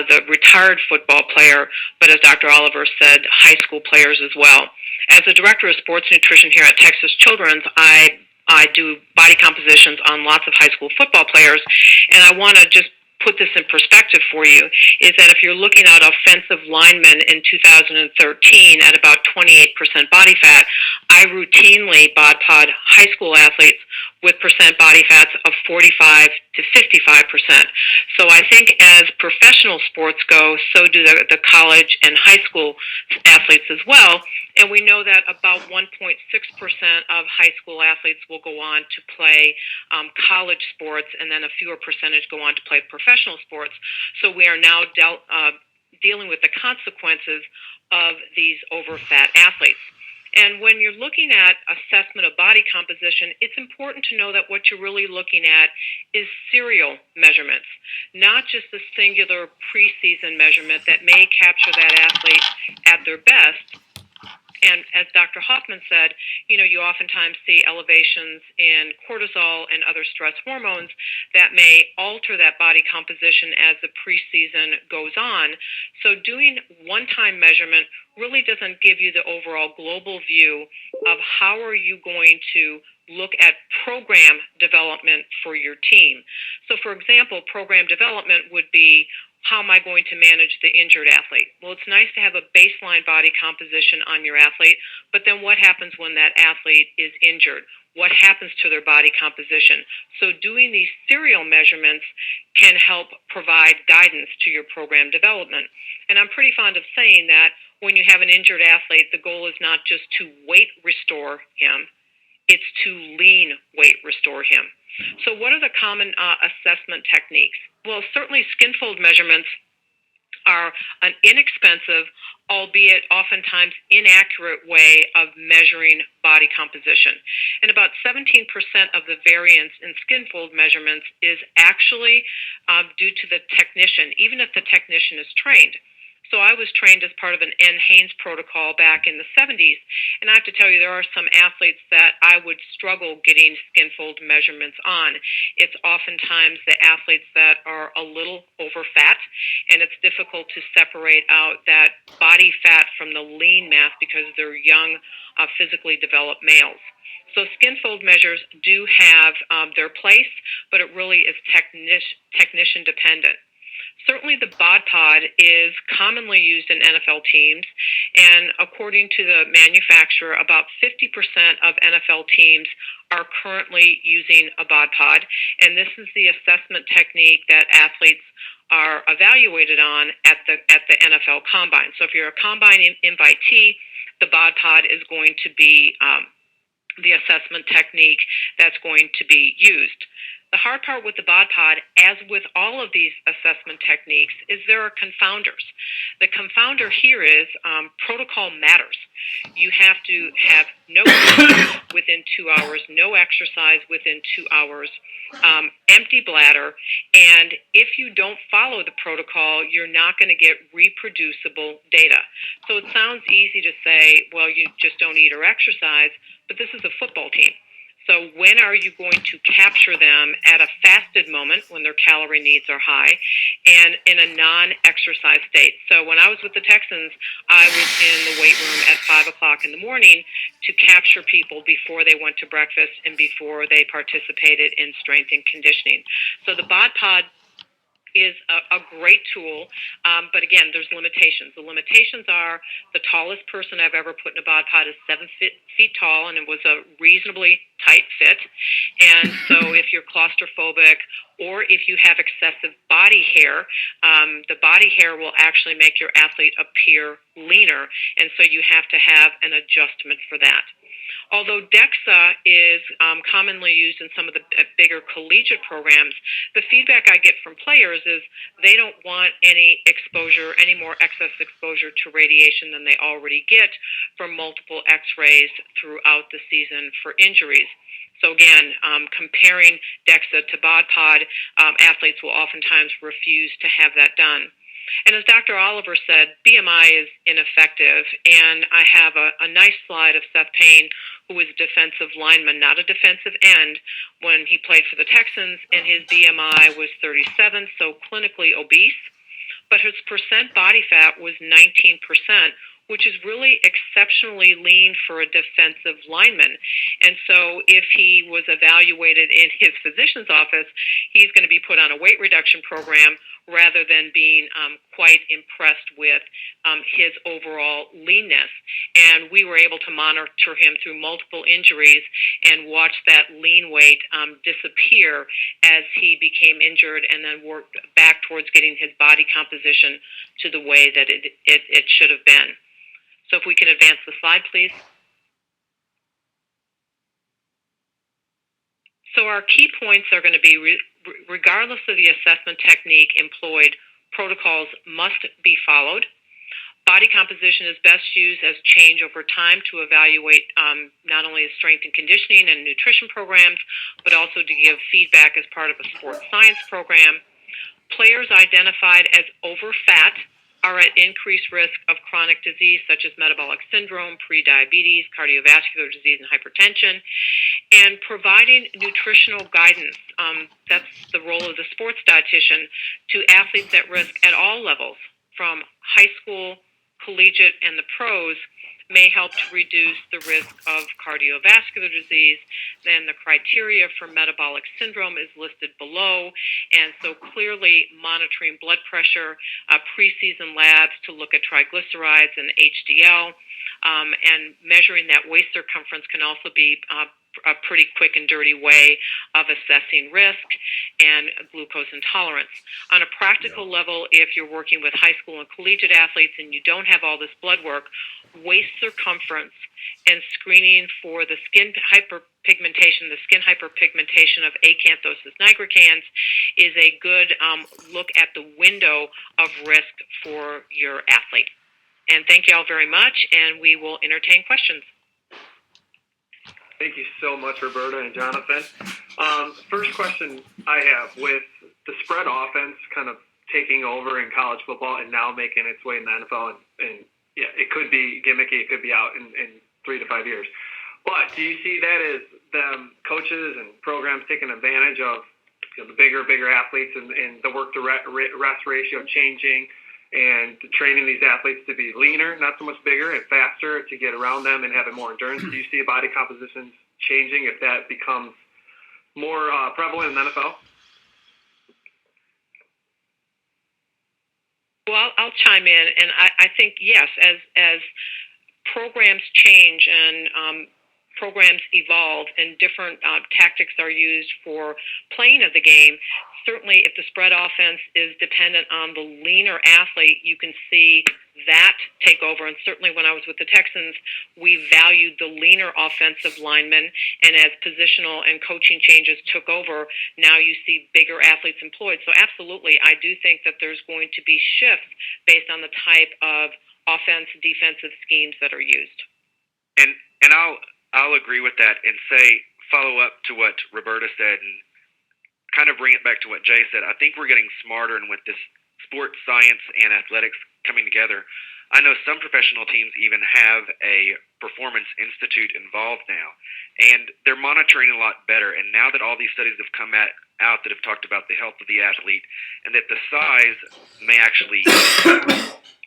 the retired football player, but as Dr. Oliver said, high school players as well. As the Director of Sports Nutrition here at Texas Children's, I do body compositions on lots of high school football players, and I want to just put this in perspective for you, is that if you're looking at offensive linemen in 2013 at about 28% body fat, I routinely bod pod high school athletes with percent body fats of 45 to 55%. So I think as professional sports go, so do the college and high school athletes as well. And we know that about 1.6% of high school athletes will go on to play college sports, and then a fewer percentage go on to play professional sports. So we are now dealing with the consequences of these over-fat athletes. And when you're looking at assessment of body composition, it's important to know that what you're really looking at is serial measurements, not just the singular preseason measurement that may capture that athlete at their best. And as Dr. Hoffman said, you oftentimes see elevations in cortisol and other stress hormones that may alter that body composition as the preseason goes on. So doing one-time measurement really doesn't give you the overall global view of how are you going to look at program development for your team. So for example, program development would be, how am I going to manage the injured athlete? Well, it's nice to have a baseline body composition on your athlete, but then what happens when that athlete is injured? What happens to their body composition? So doing these serial measurements can help provide guidance to your program development. And I'm pretty fond of saying that when you have an injured athlete, the goal is not just to weight restore him, it's to lean weight restore him. So what are the common assessment techniques? Well, certainly skin fold measurements are an inexpensive, albeit oftentimes inaccurate way of measuring body composition. And about 17% of the variance in skin fold measurements is actually due to the technician, even if the technician is trained. So I was trained as part of an N. Haynes protocol back in the 70s, and I have to tell you, there are some athletes that I would struggle getting skin fold measurements on. It's oftentimes the athletes that are a little over fat, and it's difficult to separate out that body fat from the lean mass because they're young, physically developed males. So skin fold measures do have their place, but it really is technician dependent. Certainly the bod pod is commonly used in NFL teams, and according to the manufacturer, about 50% of NFL teams are currently using a bod pod, and this is the assessment technique that athletes are evaluated on at the NFL Combine. So if you're a Combine invitee, the bod pod is going to be the assessment technique that's going to be used. The hard part with the bod pod, as with all of these assessment techniques, is there are confounders. The confounder here is protocol matters. You have to have no food within 2 hours, no exercise within 2 hours, empty bladder, and if you don't follow the protocol, you're not going to get reproducible data. So it sounds easy to say, well, you just don't eat or exercise, but this is a football team. So when are you going to capture them at a fasted moment when their calorie needs are high and in a non-exercise state? So when I was with the Texans, I was in the weight room at 5 o'clock in the morning to capture people before they went to breakfast and before they participated in strength and conditioning. So the bod pod is a great tool, but again, there's limitations. The limitations are the tallest person I've ever put in a bod pod is 7 feet tall, and it was a reasonably tight fit. And so if you're claustrophobic or if you have excessive body hair, the body hair will actually make your athlete appear leaner, and so you have to have an adjustment for that. Although DEXA is commonly used in some of the bigger collegiate programs, the feedback I get from players is they don't want any exposure, any more excess exposure to radiation than they already get from multiple x-rays throughout the season for injuries. So again, comparing DEXA to bod pod, athletes will oftentimes refuse to have that done. And as Dr. Oliver said, BMI is ineffective, and I have a nice slide of Seth Payne, who was a defensive lineman, not a defensive end, when he played for the Texans, and his BMI was 37, so clinically obese, but his percent body fat was 19%, which is really exceptionally lean for a defensive lineman. And so if he was evaluated in his physician's office, he's going to be put on a weight reduction program rather than being quite impressed with his overall leanness. And we were able to monitor him through multiple injuries and watch that lean weight disappear as he became injured and then worked back towards getting his body composition to the way that it should have been. So if we can advance the slide, please. So our key points are going to be, regardless of the assessment technique employed, protocols must be followed. Body composition is best used as change over time to evaluate not only the strength and conditioning and nutrition programs, but also to give feedback as part of a sports science program. Players identified as over-fat are at increased risk of chronic disease such as metabolic syndrome, prediabetes, cardiovascular disease, and hypertension. And providing nutritional guidance, that's the role of the sports dietitian, to athletes at risk at all levels, from high school, collegiate, and the pros, may help to reduce the risk of cardiovascular disease. Then the criteria for metabolic syndrome is listed below, and so clearly monitoring blood pressure, preseason labs to look at triglycerides and HDL, and measuring that waist circumference can also be a pretty quick and dirty way of assessing risk and glucose intolerance. On a practical level, if you're working with high school and collegiate athletes and you don't have all this blood work, waist circumference and screening for the skin hyperpigmentation of acanthosis nigricans is a good look at the window of risk for your athlete. And thank you all very much, and we will entertain questions. Thank you so much, Roberta and Jonathan. First question I have, with the spread offense kind of taking over in college football and now making its way in the NFL, and yeah, it could be gimmicky, it could be out in 3 to 5 years. But do you see that as them coaches and programs taking advantage of the bigger athletes and the work to rest ratio changing and training these athletes to be leaner, not so much bigger, and faster to get around them and having more endurance? Do you see body compositions changing if that becomes more prevalent in the NFL? Well, I'll chime in, and I think, yes, as programs change and programs evolve and different tactics are used for playing of the game, certainly if the spread offense is dependent on the leaner athlete, you can see that take over. And certainly when I was with the Texans, we valued the leaner offensive linemen. And as positional and coaching changes took over, now you see bigger athletes employed. So absolutely, I do think that there's going to be shifts based on the type of offense, defensive schemes that are used. And I'll agree with that and follow up to what Roberta said and kind of bring it back to what Jay said. I think we're getting smarter, and with this sports science and athletics coming together, I know some professional teams even have a performance institute involved now, and they're monitoring a lot better. And now that all these studies have come out that have talked about the health of the athlete and that the size may actually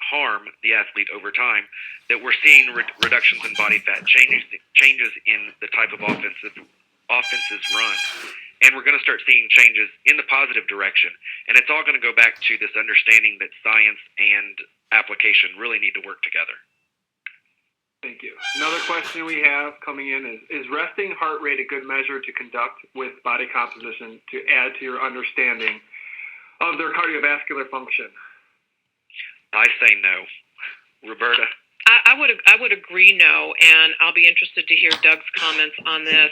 harm the athlete over time, that we're seeing reductions in body fat, changes in the type of offenses run. And we're going to start seeing changes in the positive direction. And it's all going to go back to this understanding that science and application really need to work together. Thank you. Another question we have coming in is resting heart rate a good measure to conduct with body composition to add to your understanding of their cardiovascular function? I say no. Roberta? I would agree no, and I'll be interested to hear Doug's comments on this.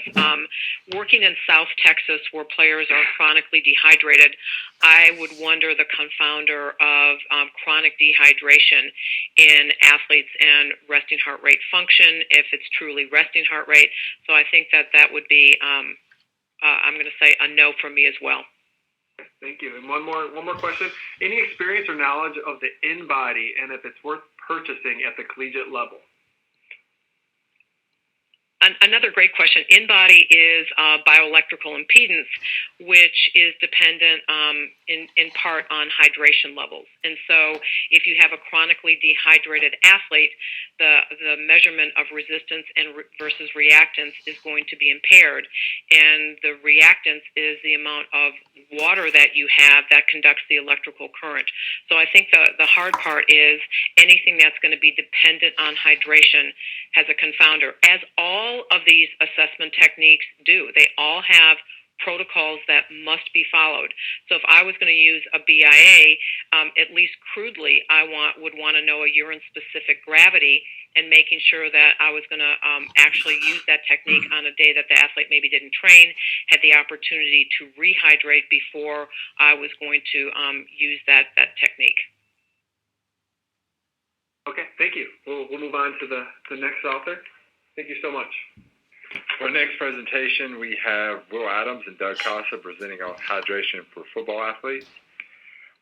Working in South Texas where players are chronically dehydrated, I would wonder the confounder of chronic dehydration in athletes and resting heart rate function, if it's truly resting heart rate. So I think that would be, I'm going to say a no for me as well. Thank you. And one more question. Any experience or knowledge of the in-body and if it's worth purchasing at the collegiate level? Another great question. In-body is bioelectrical impedance, which is dependent in part on hydration levels. And so if you have a chronically dehydrated athlete, the measurement of resistance and versus reactance is going to be impaired. And the reactance is the amount of water that you have that conducts the electrical current. So I think the hard part is anything that's going to be dependent on hydration has a confounder, as all of these assessment techniques do. They all have protocols that must be followed. So if I was going to use a BIA, at least crudely, I would want to know a urine-specific gravity and making sure that I was going to actually use that technique on a day that the athlete maybe didn't train, had the opportunity to rehydrate before I was going to use that technique. Okay, thank you. We'll move on to the next author. Thank you so much. For our next presentation, we have Will Adams and Doug Casa presenting on hydration for football athletes.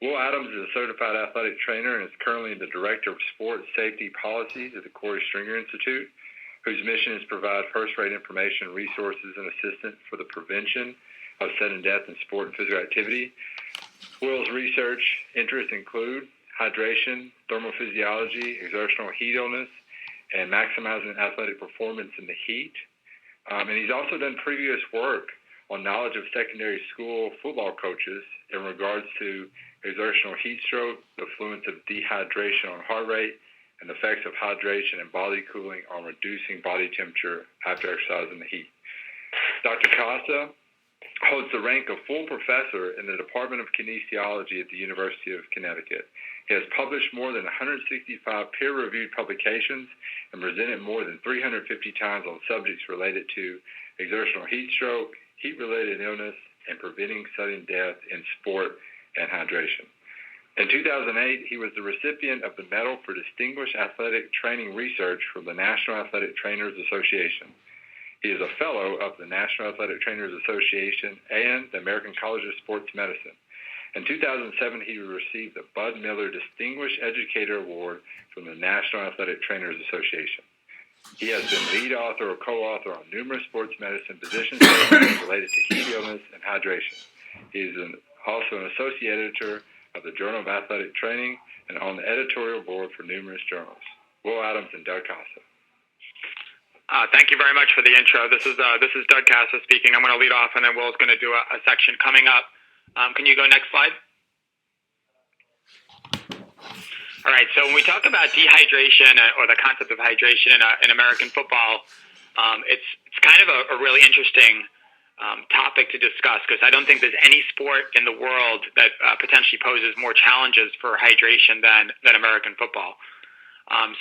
Will Adams is a certified athletic trainer and is currently the Director of Sports Safety Policies at the Corey Stringer Institute, whose mission is to provide first-rate information, resources, and assistance for the prevention of sudden death in sport and physical activity. Will's research interests include hydration, thermal physiology, exertional heat illness, and maximizing athletic performance in the heat. And he's also done previous work on knowledge of secondary school football coaches in regards to exertional heat stroke, the influence of dehydration on heart rate, and the effects of hydration and body cooling on reducing body temperature after exercise in the heat. Dr. Casa holds the rank of full professor in the Department of Kinesiology at the University of Connecticut. He has published more than 165 peer-reviewed publications and presented more than 350 times on subjects related to exertional heat stroke, heat-related illness, and preventing sudden death in sport and hydration. In 2008, he was the recipient of the Medal for Distinguished Athletic Training Research from the National Athletic Trainers Association. He is a fellow of the National Athletic Trainers Association and the American College of Sports Medicine. In 2007, he received the Bud Miller Distinguished Educator Award from the National Athletic Trainers Association. He has been lead author or co-author on numerous sports medicine position statements related to heat illness and hydration. He is also an associate editor of the Journal of Athletic Training and on the editorial board for numerous journals. Will Adams and Doug Casa. Thank you very much for the intro. This is Doug Casa speaking. I'm going to lead off, and then Will's going to do a section coming up. Can you go next slide? All right, so when we talk about dehydration or the concept of hydration in American football, It's kind of a really interesting topic to discuss because I don't think there's any sport in the world that potentially poses more challenges for hydration than American football.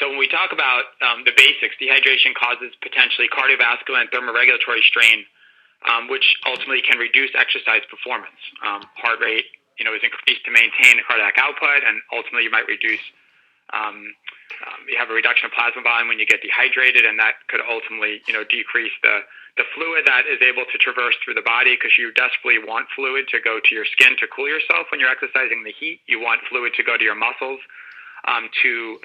So when we talk about the basics, dehydration causes potentially cardiovascular and thermoregulatory strain, which ultimately can reduce exercise performance. Heart rate, is increased to maintain cardiac output, and ultimately you might reduce. You have a reduction of plasma volume when you get dehydrated, and that could ultimately, decrease the fluid that is able to traverse through the body because you desperately want fluid to go to your skin to cool yourself when you're exercising the heat. You want fluid to go to your muscles to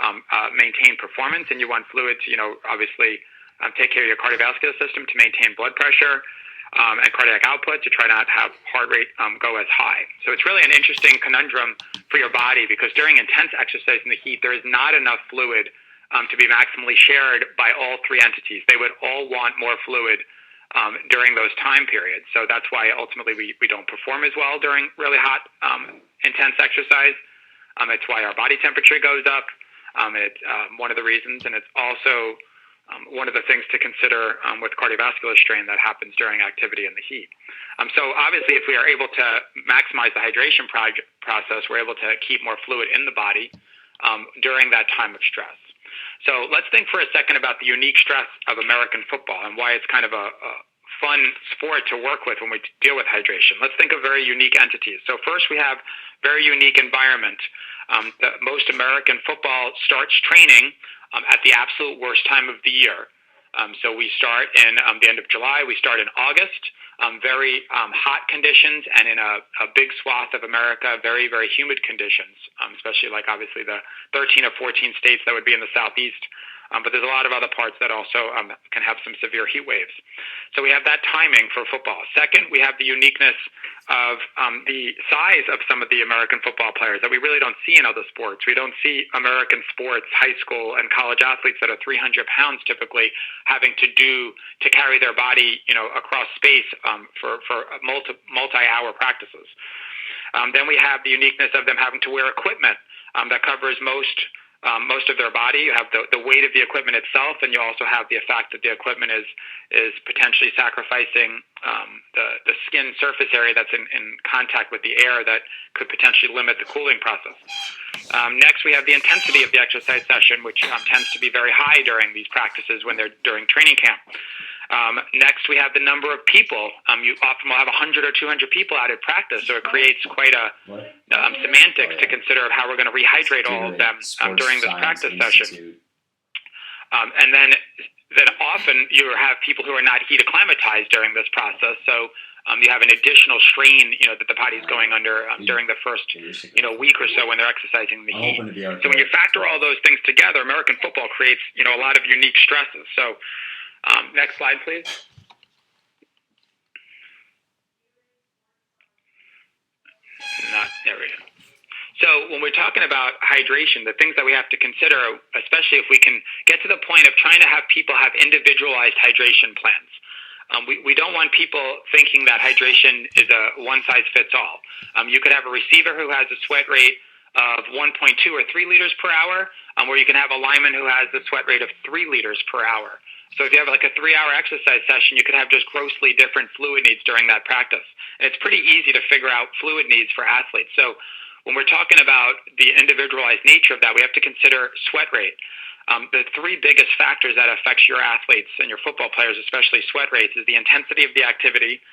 maintain performance, and you want fluid to, obviously take care of your cardiovascular system to maintain blood pressure and cardiac output to try not to have heart rate go as high. So it's really an interesting conundrum for your body because during intense exercise in the heat, there is not enough fluid to be maximally shared by all three entities. They would all want more fluid during those time periods. So that's why ultimately we don't perform as well during really hot, intense exercise. It's why our body temperature goes up. It's one of the reasons, and it's also one of the things to consider with cardiovascular strain that happens during activity in the heat. So obviously, if we are able to maximize the hydration process, we're able to keep more fluid in the body during that time of stress. So let's think for a second about the unique stress of American football and why it's kind of a fun sport to work with when we deal with hydration. Let's think of very unique entities. So first we have very unique environment. Most American football starts training at the absolute worst time of the year. So we start in the end of July, we start in August, very hot conditions, and in a big swath of America, very, very humid conditions, especially like obviously the 13 or 14 states that would be in the southeast. But there's a lot of other parts that also can have some severe heat waves. So we have that timing for football. Second, we have the uniqueness of the size of some of the American football players that we really don't see in other sports. We don't see American sports, high school and college athletes that are 300 pounds typically having to carry their body, across space for multi-hour practices. Then we have the uniqueness of them having to wear equipment that covers most of their body. You have the weight of the equipment itself, and you also have the fact that the equipment is potentially sacrificing the skin surface area that's in contact with the air that could potentially limit the cooling process. Next, we have the intensity of the exercise session, which tends to be very high during these practices when they're during training camp. Next, we have the number of people. You often will have 100 or 200 people out at practice, so it creates quite a semantics to consider of how we're going to rehydrate all of them during this practice session. And then often you have people who are not heat acclimatized during this process, so you have an additional strain, that the body's going under during the first, week or so when they're exercising in the heat. So when you factor all those things together, American football creates, a lot of unique stresses. So next slide, please. There we go. So when we're talking about hydration, the things that we have to consider, especially if we can get to the point of trying to have people have individualized hydration plans. We don't want people thinking that hydration is a one-size-fits-all. You could have a receiver who has a sweat rate of 1.2 or 3 liters per hour, or you can have a lineman who has a sweat rate of 3 liters per hour. So if you have like a 3-hour exercise session, you could have just grossly different fluid needs during that practice. And it's pretty easy to figure out fluid needs for athletes. So when we're talking about the individualized nature of that, we have to consider sweat rate. The 3 biggest factors that affects your athletes and your football players, especially sweat rates, is the intensity of the activity,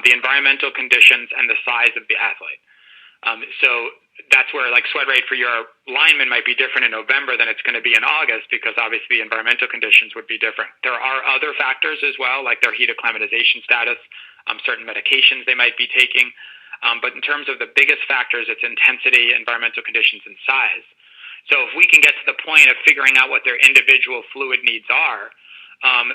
the environmental conditions, and the size of the athlete. So that's where like sweat rate for your lineman might be different in November than it's going to be in August because obviously the environmental conditions would be different. There are other factors as well, like their heat acclimatization status, certain medications they might be taking. But in terms of the biggest factors, it's intensity, environmental conditions, and size. So if we can get to the point of figuring out what their individual fluid needs are,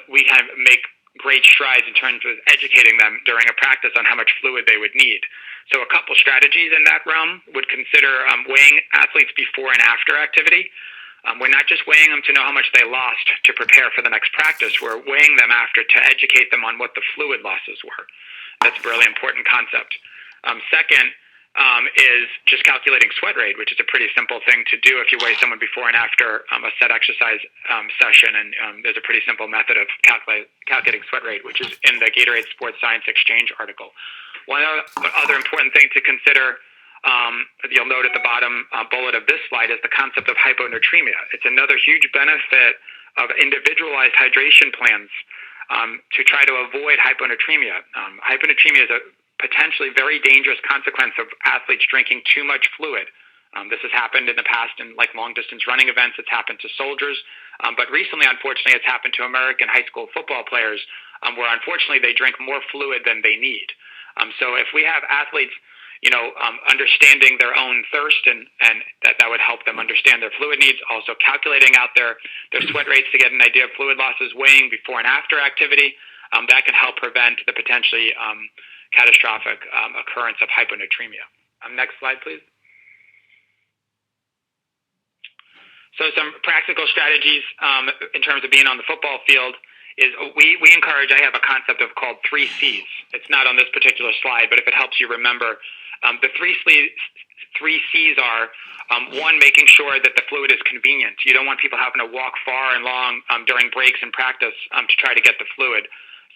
we can make great strides in terms of educating them during a practice on how much fluid they would need. So a couple strategies in that realm would consider weighing athletes before and after activity. We're not just weighing them to know how much they lost to prepare for the next practice. We're weighing them after to educate them on what the fluid losses were. That's a really important concept. Second, is just calculating sweat rate, which is a pretty simple thing to do if you weigh someone before and after a set exercise session. And there's a pretty simple method of calculating sweat rate, which is in the Gatorade Sports Science Exchange article. One other important thing to consider, you'll note at the bottom bullet of this slide, is the concept of hyponatremia. It's another huge benefit of individualized hydration plans to try to avoid hyponatremia. Hyponatremia is a potentially very dangerous consequence of athletes drinking too much fluid. This has happened in the past in long-distance running events. It's happened to soldiers. But recently, unfortunately, it's happened to American high school football players where, unfortunately, they drink more fluid than they need. So if we have athletes, understanding their own thirst and that would help them understand their fluid needs, also calculating out their sweat rates to get an idea of fluid losses, weighing before and after activity, that can help prevent the potentially catastrophic occurrence of hyponatremia. Next slide, please. So some practical strategies in terms of being on the football field is we encourage, I have a concept of called 3 C's. It's not on this particular slide, but if it helps you remember, the three C's are, one, making sure that the fluid is convenient. You don't want people having to walk far and long during breaks in practice to try to get the fluid.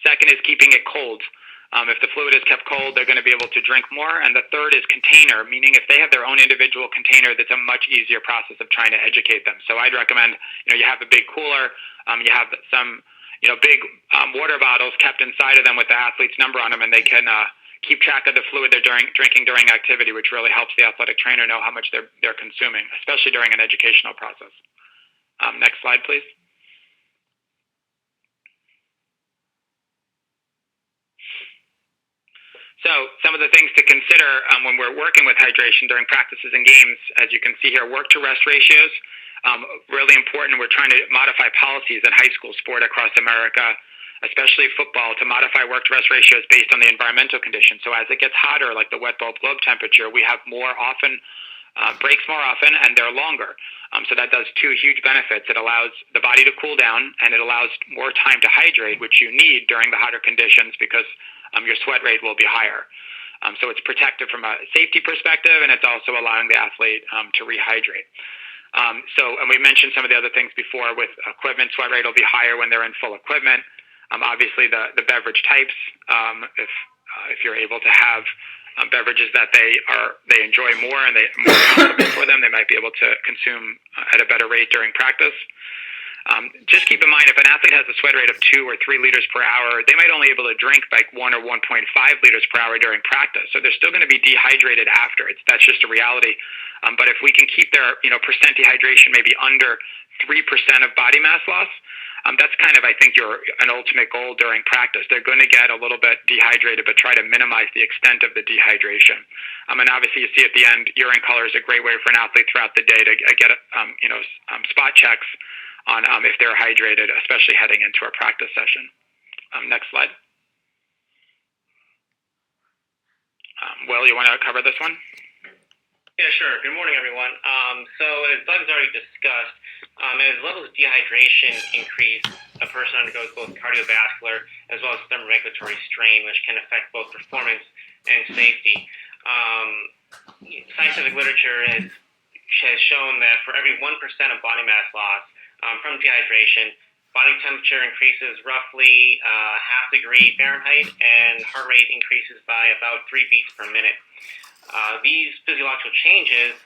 Second is keeping it cold. If the fluid is kept cold, they're going to be able to drink more. And the third is container, meaning if they have their own individual container, that's a much easier process of trying to educate them. So I'd recommend, you have a big cooler, you have some, big water bottles kept inside of them with the athlete's number on them, and they can keep track of the fluid they're drinking during activity, which really helps the athletic trainer know how much they're consuming, especially during an educational process. Next slide, please. So some of the things to consider when we're working with hydration during practices and games, as you can see here, work-to-rest ratios, really important. We're trying to modify policies in high school sport across America, especially football, to modify work-to-rest ratios based on the environmental conditions. So as it gets hotter, like the wet bulb globe temperature, we have breaks more often, and they're longer. So that does 2 huge benefits. It allows the body to cool down, and it allows more time to hydrate, which you need during the hotter conditions because your sweat rate will be higher. So it's protective from a safety perspective, and it's also allowing the athlete to rehydrate. And we mentioned some of the other things before with equipment. Sweat rate will be higher when they're in full equipment. Obviously, the beverage types, if you're able to have beverages that they enjoy more and they're more palatable for them, they might be able to consume at a better rate during practice. Just keep in mind, if an athlete has a sweat rate of 2 or 3 liters per hour, they might only be able to drink like 1 or 1.5 liters per hour during practice. So they're still going to be dehydrated after. That's just a reality. But if we can keep their percent dehydration maybe under 3% of body mass loss, that's kind of, I think, an ultimate goal during practice. They're going to get a little bit dehydrated, but try to minimize the extent of the dehydration. And obviously, you see at the end, urine color is a great way for an athlete throughout the day to get spot checks on if they're hydrated, especially heading into a practice session. Next slide. Will, you want to cover this one? Yeah, sure. Good morning, everyone. So as Doug's already discussed, as levels of dehydration increase, a person undergoes both cardiovascular as well as thermoregulatory strain, which can affect both performance and safety. Scientific literature has shown that for every 1% of body mass loss from dehydration, body temperature increases roughly half degree Fahrenheit, and heart rate increases by about 3 beats per minute. These physiological changes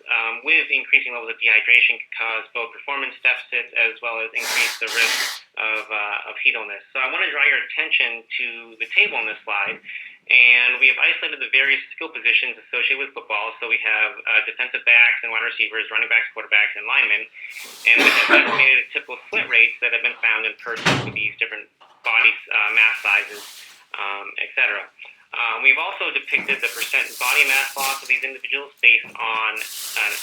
with increasing levels of dehydration can cause both performance deficits as well as increase the risk of heat illness. So I want to draw your attention to the table on this slide, and we have isolated the various skill positions associated with football. So we have defensive backs and wide receivers, running backs, quarterbacks, and linemen, and we have estimated typical sweat rates that have been found in persons with these different body mass sizes, etc. We've also depicted the percent body mass loss of these individuals based on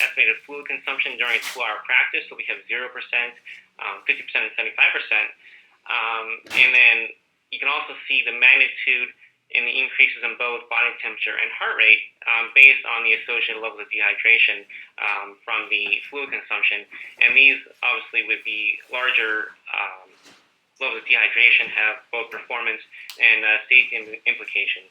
estimated fluid consumption during a 2-hour practice. So we have 0%, 50%, and 75%. And then you can also see the magnitude in the increases in both body temperature and heart rate based on the associated levels of dehydration from the fluid consumption. And these, obviously, with the larger levels of dehydration, have both performance and safety implications.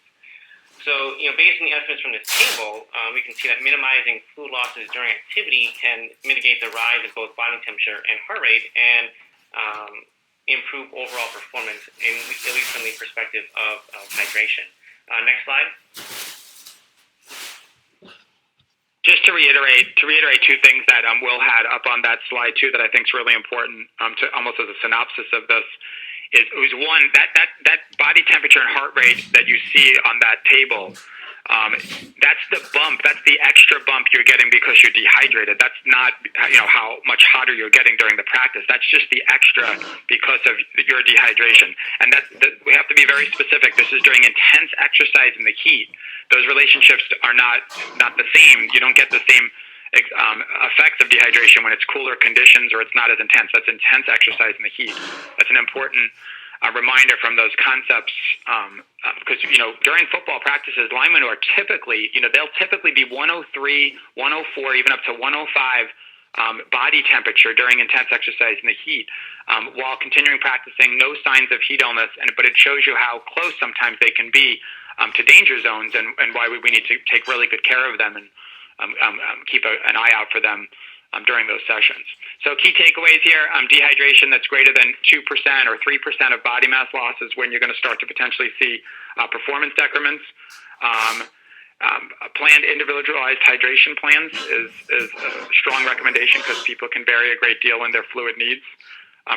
So, based on the estimates from this table, we can see that minimizing fluid losses during activity can mitigate the rise of both body temperature and heart rate and improve overall performance, at least from the perspective of hydration. Next slide. Just to reiterate two things that Will had up on that slide too that I think is really important, to almost as a synopsis of this, is one that body temperature and heart rate that you see on that table. That's the bump. That's the extra bump you're getting because you're dehydrated. That's not how much hotter you're getting during the practice. That's just the extra because of your dehydration. And that we have to be very specific. This is during intense exercise in the heat. Those relationships are not the same. You don't get the same effects of dehydration when it's cooler conditions or it's not as intense. That's intense exercise in the heat. That's an important reminder from those concepts, because during football practices, linemen are typically they'll typically be 103, 104, even up to 105 body temperature during intense exercise in the heat, while continuing practicing, no signs of heat illness, but it shows you how close sometimes they can be to danger zones, and why we need to take really good care of them and keep an eye out for them during those sessions. So key takeaways here, dehydration that's greater than 2% or 3% of body mass loss is when you're going to start to potentially see performance decrements. Planned individualized hydration plans is a strong recommendation because people can vary a great deal in their fluid needs.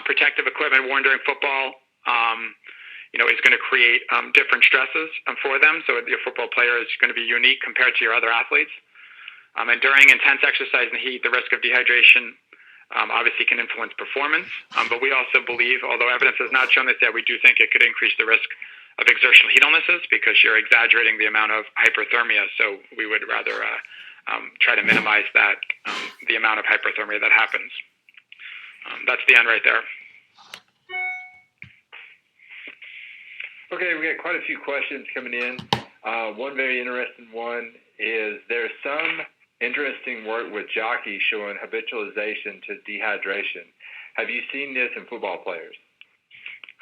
Protective equipment worn during football is going to create different stresses for them. So your football player is going to be unique compared to your other athletes. And during intense exercise in the heat, the risk of dehydration obviously can influence performance. But we also believe, although evidence has not shown this yet, we do think it could increase the risk of exertional heat illnesses because you're exaggerating the amount of hyperthermia. So we would rather try to minimize that, the amount of hyperthermia that happens. That's the end right there. Okay, we got quite a few questions coming in. One very interesting one is there's some interesting work with jockeys showing habitualization to dehydration. Have you seen this in football players?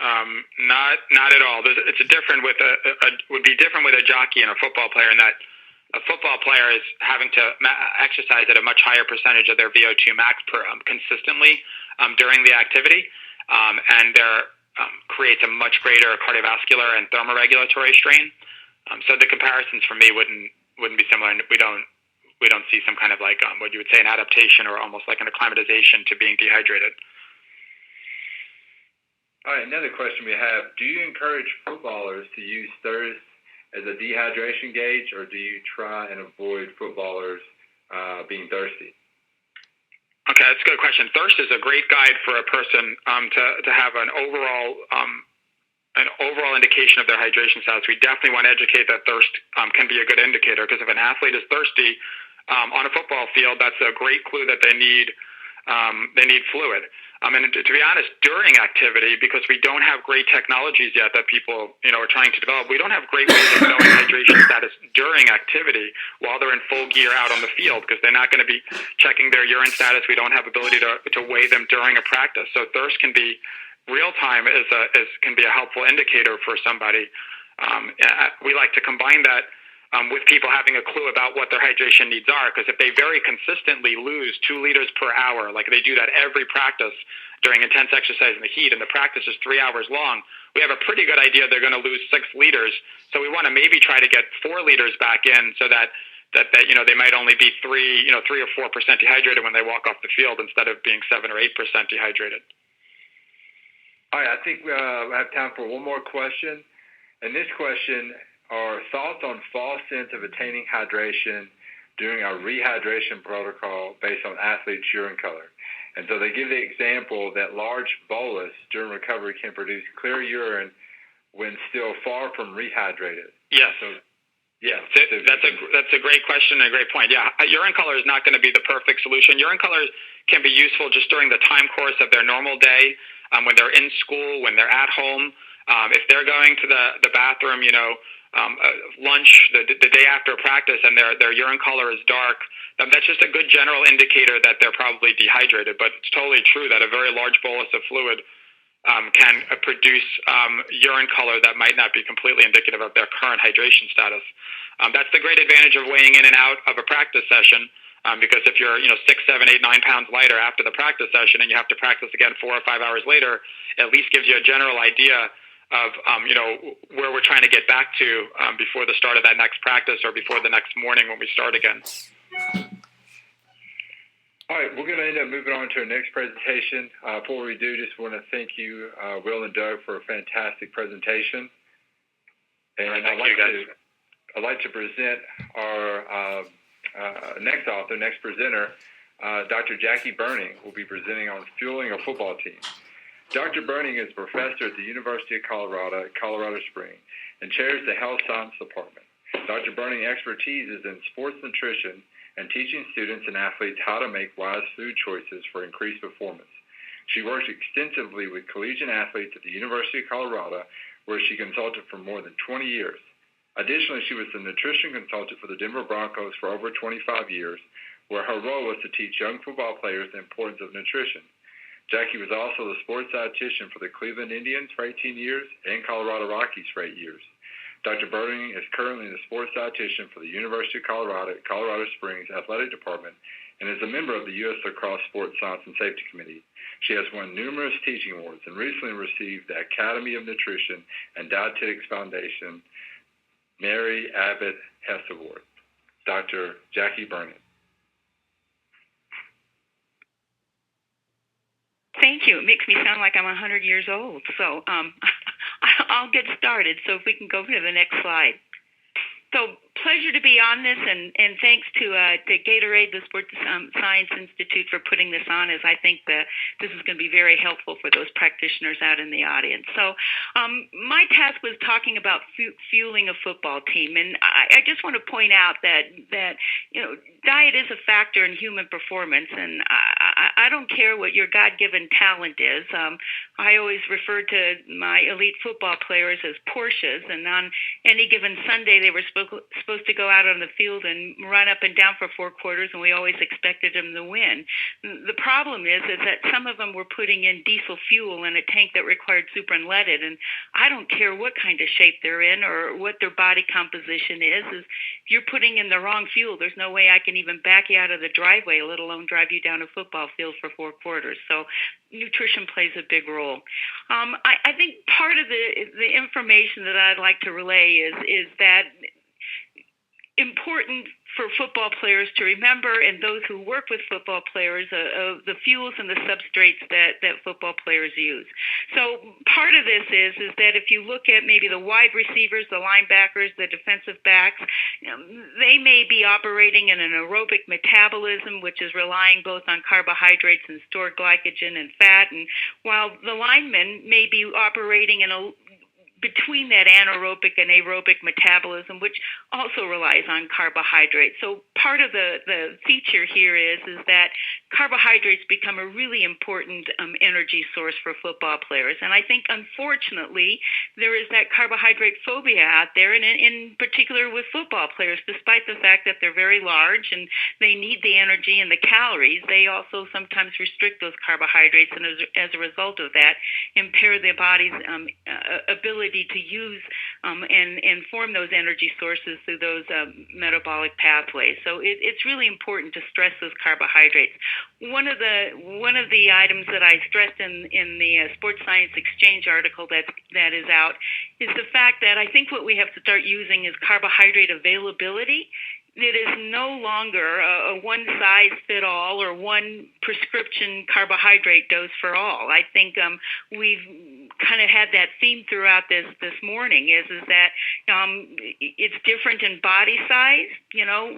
Not at all. It's different with would be different with a jockey and a football player in that a football player is having to exercise at a much higher percentage of their VO2 max consistently during the activity, and there creates a much greater cardiovascular and thermoregulatory strain. So the comparisons for me wouldn't be similar. We don't see some kind of like what you would say an adaptation or almost like an acclimatization to being dehydrated. All right, another question we have. Do you encourage footballers to use thirst as a dehydration gauge, or do you try and avoid footballers being thirsty? Okay, that's a good question. Thirst is a great guide for a person to have an overall indication of their hydration status. We definitely want to educate that thirst can be a good indicator, because if an athlete is thirsty on a football field, that's a great clue that they need fluid. And to be honest, during activity, because we don't have great technologies yet that people are trying to develop, we don't have great ways of knowing hydration status during activity while they're in full gear out on the field, because they're not going to be checking their urine status. We don't have ability to weigh them during a practice. So thirst can be real time can be a helpful indicator for somebody. We like to combine that with people having a clue about what their hydration needs are, because if they very consistently lose 2 liters per hour, like they do that every practice during intense exercise in the heat, and the practice is 3 hours long, we have a pretty good idea they're going to lose 6 liters. So we want to maybe try to get 4 liters back in, so that they might only be 3 or 4% dehydrated when they walk off the field, instead of being 7 or 8% dehydrated. All right, I think we have time for one more question. And this question are thoughts on false sense of attaining hydration during our rehydration protocol based on athletes' urine color. And so they give the example that large bolus during recovery can produce clear urine when still far from rehydrated. Yes. So, yeah. That's a great question and a great point. Yeah, urine color is not going to be the perfect solution. Urine color can be useful just during the time course of their normal day, when they're in school, when they're at home. If they're going to the bathroom, lunch the day after practice, and their urine color is dark, that's just a good general indicator that they're probably dehydrated. But it's totally true that a very large bolus of fluid can produce urine color that might not be completely indicative of their current hydration status. That's the great advantage of weighing in and out of a practice session, because if you're 6, 7, 8, 9 pounds lighter after the practice session and you have to practice again 4 or 5 hours later, it at least gives you a general idea of where we're trying to get back to before the start of that next practice or before the next morning when we start again. All right, we're going to end up moving on to our next presentation. Before we do, just want to thank you, Will and Doug, for a fantastic presentation. And I'd like to present our next author, next presenter, Dr. Jackie Burning, will be presenting on fueling a football team. Dr. Burning is a professor at the University of Colorado at Colorado Springs and chairs the Health Science Department. Dr. Burning's expertise is in sports nutrition and teaching students and athletes how to make wise food choices for increased performance. She works extensively with collegiate athletes at the University of Colorado, where she consulted for more than 20 years. Additionally, she was the nutrition consultant for the Denver Broncos for over 25 years, where her role was to teach young football players the importance of nutrition. Jackie was also the sports dietitian for the Cleveland Indians for 18 years and Colorado Rockies for 8 years. Dr. Burning is currently the sports dietitian for the University of Colorado at Colorado Springs Athletic Department and is a member of the U.S. Lacrosse Sports Science and Safety Committee. She has won numerous teaching awards and recently received the Academy of Nutrition and Dietetics Foundation Mary Abbott Hess Award. Dr. Jackie Burning. Thank you. It makes me sound like I'm 100 years old. So I'll get started. So if we can go to the next slide. So pleasure to be on this, and thanks to Gatorade, the Sports Science Institute, for putting this on, as I think this is going to be very helpful for those practitioners out in the audience. So my task was talking about fueling a football team, and I just want to point out that diet is a factor in human performance, and I don't care what your God-given talent is. I always refer to my elite football players as Porsches, and on any given Sunday they were supposed to go out on the field and run up and down for 4 quarters, and we always expected them to win. The problem is that some of them were putting in diesel fuel in a tank that required super unleaded, and I don't care what kind of shape they're in or what their body composition is if you're putting in the wrong fuel, there's no way I can even back you out of the driveway, let alone drive you down a football field for 4 quarters. So nutrition plays a big role. I think part of the information that I'd like to relay is that important for football players to remember, and those who work with football players, of the fuels and the substrates that football players use. So part of this is that if you look at maybe the wide receivers, the linebackers, the defensive backs, they may be operating in an aerobic metabolism, which is relying both on carbohydrates and stored glycogen and fat, and while the linemen may be operating in between that anaerobic and aerobic metabolism, which also relies on carbohydrates. So part of the feature here is that carbohydrates become a really important energy source for football players. And I think, unfortunately, there is that carbohydrate phobia out there, and in particular with football players, despite the fact that they're very large and they need the energy and the calories, they also sometimes restrict those carbohydrates, and as a result of that, impair their body's ability to use and form those energy sources through those metabolic pathways. So it's really important to stress those carbohydrates. One of the items that I stressed in the Sports Science Exchange article that is out is the fact that I think what we have to start using is carbohydrate availability. It is no longer a one-size-fit-all or one prescription carbohydrate dose for all. I think we've kind of had that theme throughout this morning is that it's different in body size.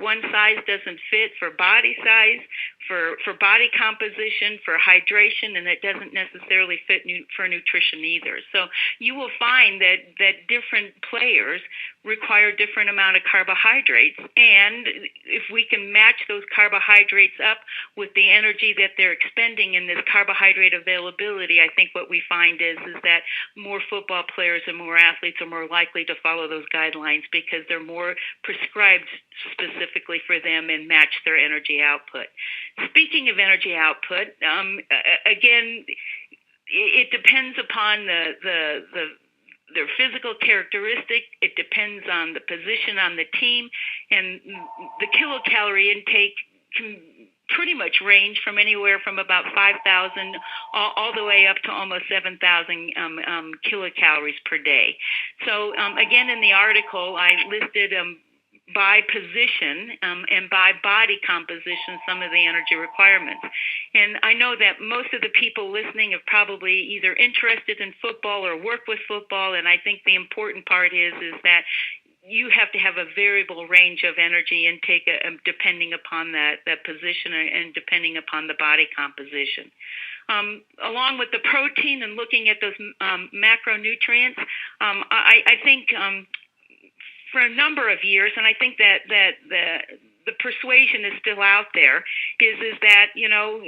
One size doesn't fit for body size, for body composition, for hydration, and it doesn't necessarily fit for nutrition either. So you will find that different players require different amount of carbohydrates, and if we can match those carbohydrates up with the energy that they're expending in this carbohydrate availability, I think what we find is that more football players and more athletes are more likely to follow those guidelines because they're more prescribed specifically for them and match their energy output. Speaking of energy output, again, it depends upon their physical characteristic. It depends on the position on the team, and the kilocalorie intake can pretty much range from anywhere from about 5,000 all the way up to almost 7,000 kilocalories per day. So again, in the article, I listed by position and by body composition some of the energy requirements. And I know that most of the people listening are probably either interested in football or work with football, and I think the important part is that you have to have a variable range of energy intake depending upon that position and depending upon the body composition. Along with the protein and looking at those macronutrients, I think for a number of years, and I think that the persuasion is still out there, is that, you know,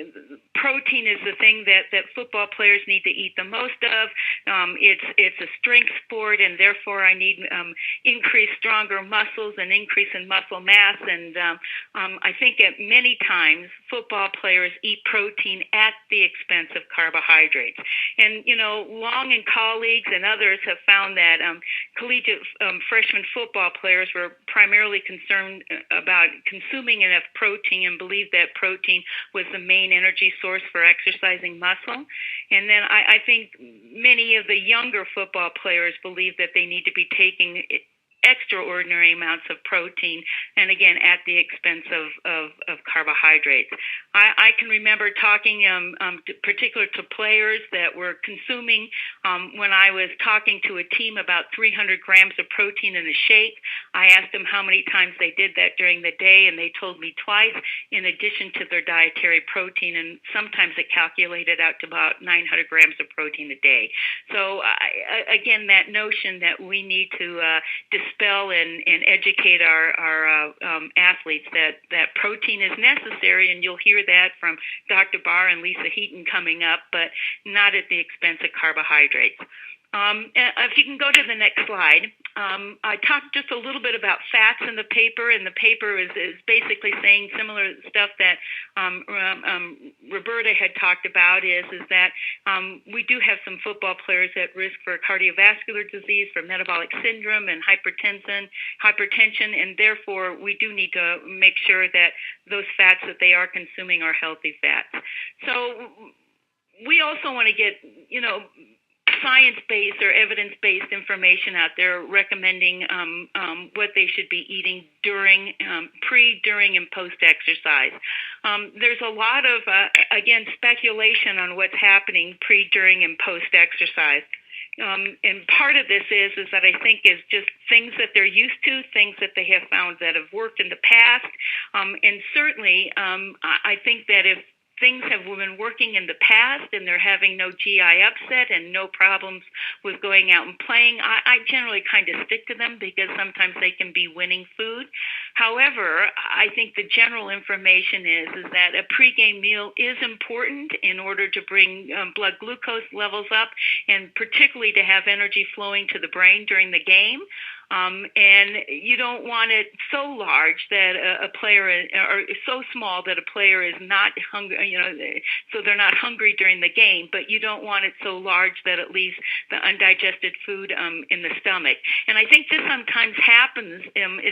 protein is the thing that football players need to eat the most of. It's a strength sport, and therefore I need increased, stronger muscles and increase in muscle mass. And I think that many times football players eat protein at the expense of carbohydrates. And, you know, Long and colleagues and others have found that collegiate freshman football players were primarily concerned about consuming enough protein and believed that protein was the main energy source for exercising muscle. And then I think many of the younger football players believe that they need to be taking extraordinary amounts of protein, and again, at the expense of carbohydrates. I can remember talking particular to players that were consuming, when I was talking to a team, about 300 grams of protein in a shake. I asked them how many times they did that during the day, and they told me twice, in addition to their dietary protein, and sometimes it calculated out to about 900 grams of protein a day. So again, that notion that we need to dispel and educate our athletes that protein is necessary, and you'll hear that from Dr. Barr and Lisa Heaton coming up, but not at the expense of carbohydrates. If you can go to the next slide, I talked just a little bit about fats in the paper, and the paper is basically saying similar stuff that Roberta had talked about, is that we do have some football players at risk for cardiovascular disease, for metabolic syndrome and hypertension, and therefore we do need to make sure that those fats that they are consuming are healthy fats. So we also want to get, you know, science-based or evidence-based information out there recommending what they should be eating during, pre, during, and post-exercise. There's a lot of, again, speculation on what's happening pre, during, and post-exercise. And part of this is that I think is just things that they're used to, things that they have found that have worked in the past. And certainly, I think that if things have been working in the past and they're having no GI upset and no problems with going out and playing, I generally kind of stick to them because sometimes they can be winning food. However, I think the general information is that a pregame meal is important in order to bring blood glucose levels up, and particularly to have energy flowing to the brain during the game. And you don't want it so large that a player or so small that a player is not hungry, you know, so they're not hungry during the game, but you don't want it so large that it leaves the undigested food in the stomach. And I think this sometimes happens,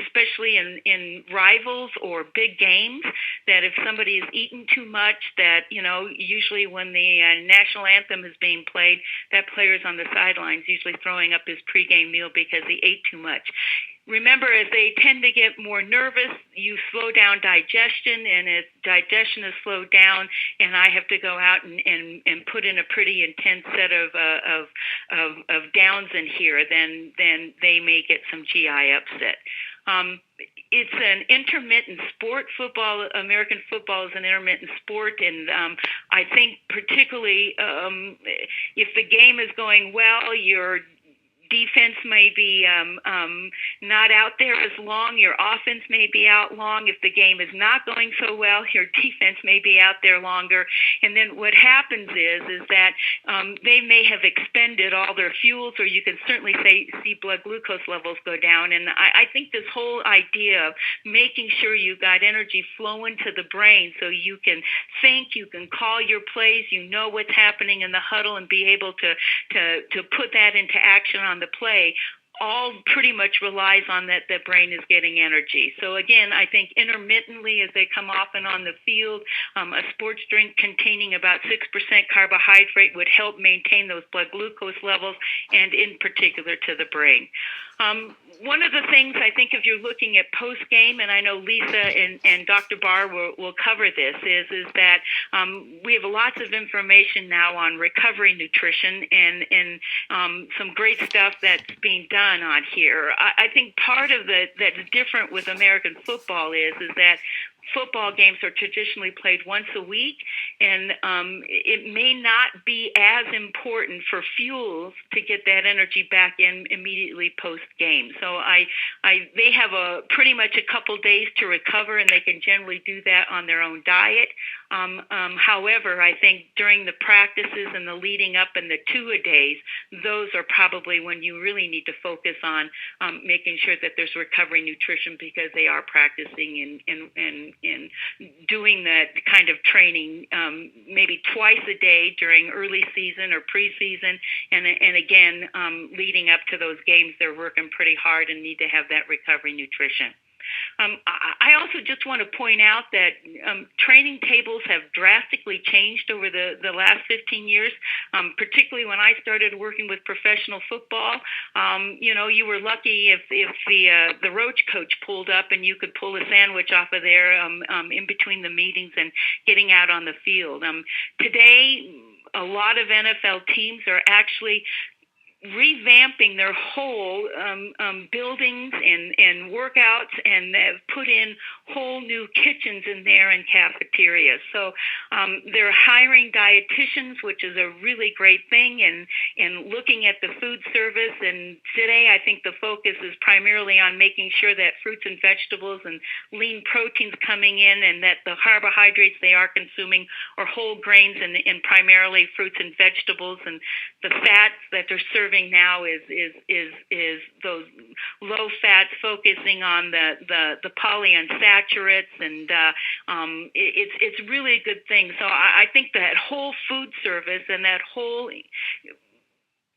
especially in rivals or big games, that if somebody is eating too much, that, you know, usually when the national anthem is being played, that player's on the sidelines usually throwing up his pregame meal because he ate too much. Remember, as they tend to get more nervous, you slow down digestion, and as digestion is slowed down, and I have to go out and put in a pretty intense set of downs in here, then they may get some GI upset. It's an intermittent sport. Football, American football is an intermittent sport, and I think particularly if the game is going well, you're defense may be not out there as long. Your offense may be out long. If the game is not going so well, your defense may be out there longer. And then what happens is that they may have expended all their fuels, or you can certainly see blood glucose levels go down. And I think this whole idea of making sure you've got energy flowing to the brain so you can think, you can call your plays, you know what's happening in the huddle, and be able to put that into action on the play, all pretty much relies on that the brain is getting energy. So again, I think intermittently as they come off and on the field, a sports drink containing about 6% carbohydrate would help maintain those blood glucose levels, and in particular to the brain. One of the things I think if you're looking at post-game, and I know Lisa and Dr. Barr will cover this, is that we have lots of information now on recovery nutrition and some great stuff that's being done on here. I think part of that's different with American football is that football games are traditionally played once a week, and it may not be as important for fuels to get that energy back in immediately post-game. So they have pretty much a couple days to recover, and they can generally do that on their own diet. However, I think during the practices and the leading up and the two-a-days, those are probably when you really need to focus on making sure that there's recovery nutrition, because they are practicing and doing that kind of training maybe twice a day during early season or preseason, and again, leading up to those games, they're working pretty hard and need to have that recovery nutrition. I also just want to point out that training tables have drastically changed over the last 15 years, particularly when I started working with professional football. You were lucky if the Roach coach pulled up and you could pull a sandwich off of there in between the meetings and getting out on the field. Today, a lot of NFL teams are actually revamping their whole buildings and workouts, and they've put in whole new kitchens in there and cafeterias. So they're hiring dietitians, which is a really great thing, and looking at the food service. And today I think the focus is primarily on making sure that fruits and vegetables and lean proteins coming in, and that the carbohydrates they are consuming are whole grains and primarily fruits and vegetables, and the fats that they're serving now is those low fats, focusing on the polyunsaturates, and it's really a good thing. So I think that whole food service and that whole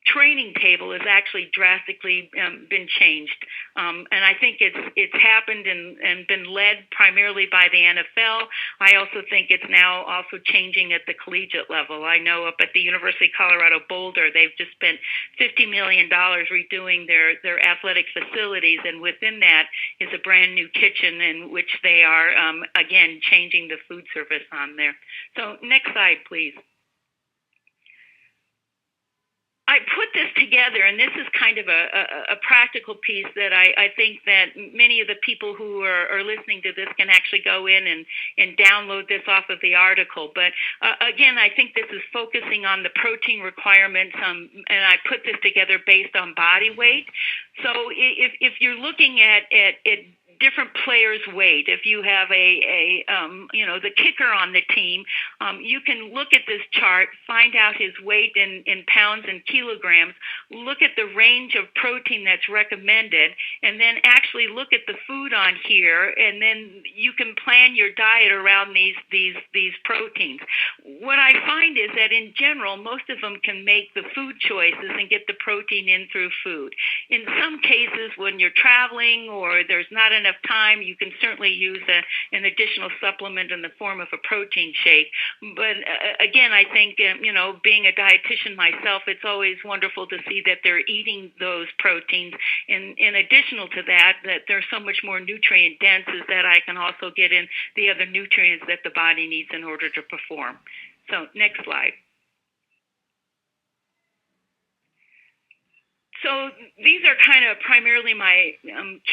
training table has actually drastically been changed, and I think it's happened and been led primarily by the NFL. I also think it's now also changing at the collegiate level. I know up at the University of Colorado Boulder, they've just spent $50 million redoing their athletic facilities, and within that is a brand new kitchen in which they are again changing the food service on there. So next slide, please. I put this together, and this is kind of a practical piece that I think that many of the people who are listening to this can actually go in and download this off of the article. But again, I think this is focusing on the protein requirements, and I put this together based on body weight. So if you're looking at different players' weight, if you have the kicker on the team, you can look at this chart, find out his weight in pounds and kilograms, look at the range of protein that's recommended, and then actually look at the food on here, and then you can plan your diet around these proteins. What I find is that in general, most of them can make the food choices and get the protein in through food. In some cases, when you're traveling or there's not enough time, you can certainly use an additional supplement in the form of a protein shake. But again, I think, being a dietitian myself, it's always wonderful to see that they're eating those proteins. And in additional to that they're so much more nutrient dense, is that I can also get in the other nutrients that the body needs in order to perform. So next slide. So these are kind of primarily my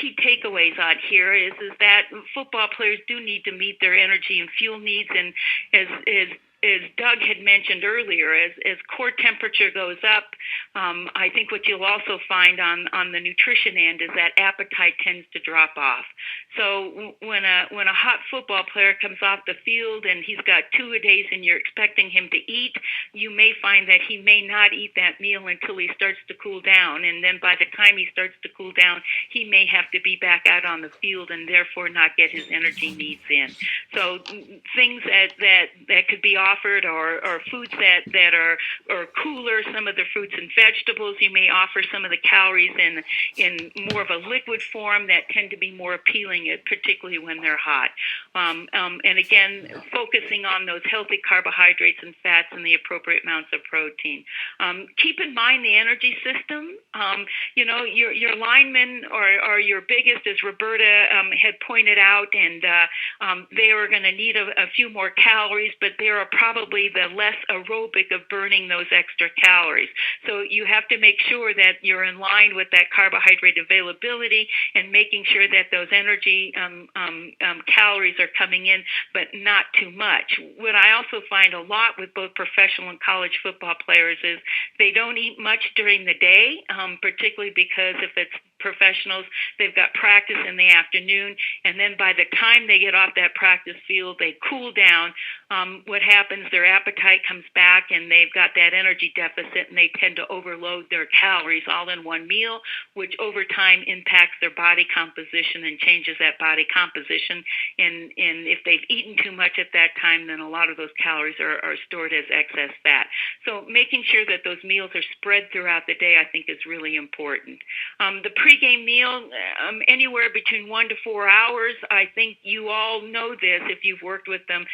key takeaways on here is that football players do need to meet their energy and fuel needs, and as as Doug had mentioned earlier, as core temperature goes up, I think what you'll also find on the nutrition end is that appetite tends to drop off. So when a hot football player comes off the field and he's got 2-a-days and you're expecting him to eat, you may find that he may not eat that meal until he starts to cool down, and then by the time he starts to cool down, he may have to be back out on the field and therefore not get his energy needs in. So things that could be offered or foods that are cooler, some of the fruits and vegetables, you may offer some of the calories in more of a liquid form that tend to be more appealing, particularly when they're hot. And again, focusing on those healthy carbohydrates and fats and the appropriate amounts of protein. Keep in mind the energy system. Your linemen are your biggest, as Roberta had pointed out, and they are going to need a few more calories, but they are probably the less aerobic of burning those extra calories. So you have to make sure that you're in line with that carbohydrate availability and making sure that those energy calories are coming in, but not too much. What I also find a lot with both professional and college football players is they don't eat much during the day, particularly because if it's professionals, they've got practice in the afternoon, and then by the time they get off that practice field, they cool down. What happens, their appetite comes back, and they've got that energy deficit, and they tend to overload their calories all in one meal, which over time impacts their body composition and changes that body composition. And if they've eaten too much at that time, then a lot of those calories are stored as excess fat. So making sure that those meals are spread throughout the day, I think, is really important. The pregame meal, anywhere between 1 to 4 hours. I think you all know this if you've worked with them.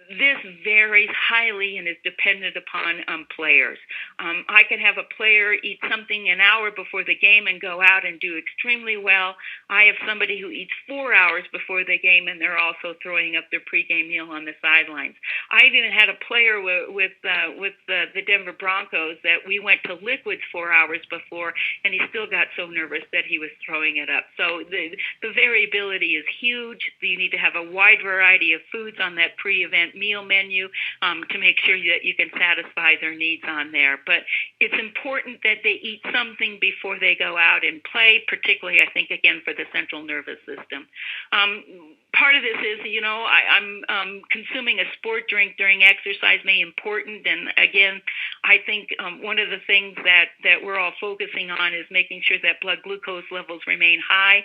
This varies highly and is dependent upon players. I can have a player eat something an hour before the game and go out and do extremely well. I have somebody who eats 4 hours before the game, and they're also throwing up their pregame meal on the sidelines. I've even had a player with the Denver Broncos that we went to liquids 4 hours before, and he still got so nervous that he was throwing it up. So the variability is huge. You need to have a wide variety of foods on that pre-event meal menu to make sure that you can satisfy their needs on there. But it's important that they eat something before they go out and play, particularly, I think, again, for the central nervous system. Part of this is, I'm consuming a sport drink during exercise may be important. And again, I think one of the things that we're all focusing on is making sure that blood glucose levels remain high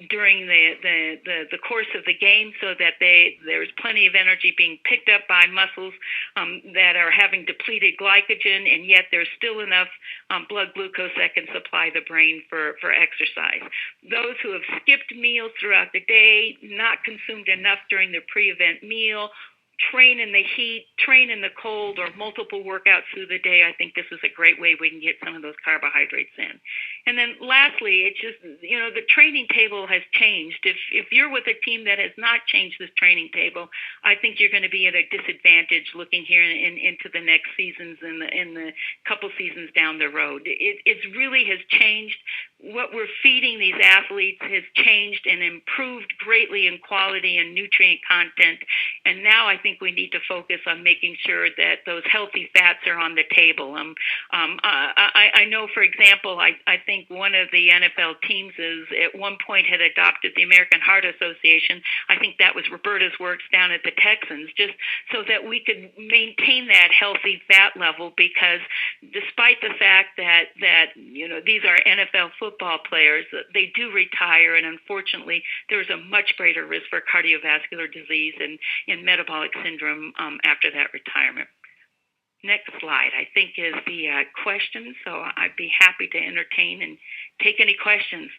during the course of the game, so that there's plenty of energy being picked up by muscles that are having depleted glycogen, and yet there's still enough blood glucose that can supply the brain for exercise. Those who have skipped meals throughout the day, not consumed enough during their pre-event meal, train in the heat, train in the cold, or multiple workouts through the day, I think this is a great way we can get some of those carbohydrates in. And then lastly, it's just, the training table has changed. If you're with a team that has not changed this training table, I think you're going to be at a disadvantage looking here into the next seasons and in the couple seasons down the road. It really has changed. What we're feeding these athletes has changed and improved greatly in quality and nutrient content. And now I think we need to focus on making sure that those healthy fats are on the table. I know, for example, I think one of the NFL teams at one point had adopted the American Heart Association. I think that was Roberta's works down at the Texans, just so that we could maintain that healthy fat level, because despite the fact that these are NFL football players, they do retire, and unfortunately there's a much greater risk for cardiovascular disease and metabolic syndrome after that retirement. Next slide, I think, is the question, so I'd be happy to entertain and take any questions.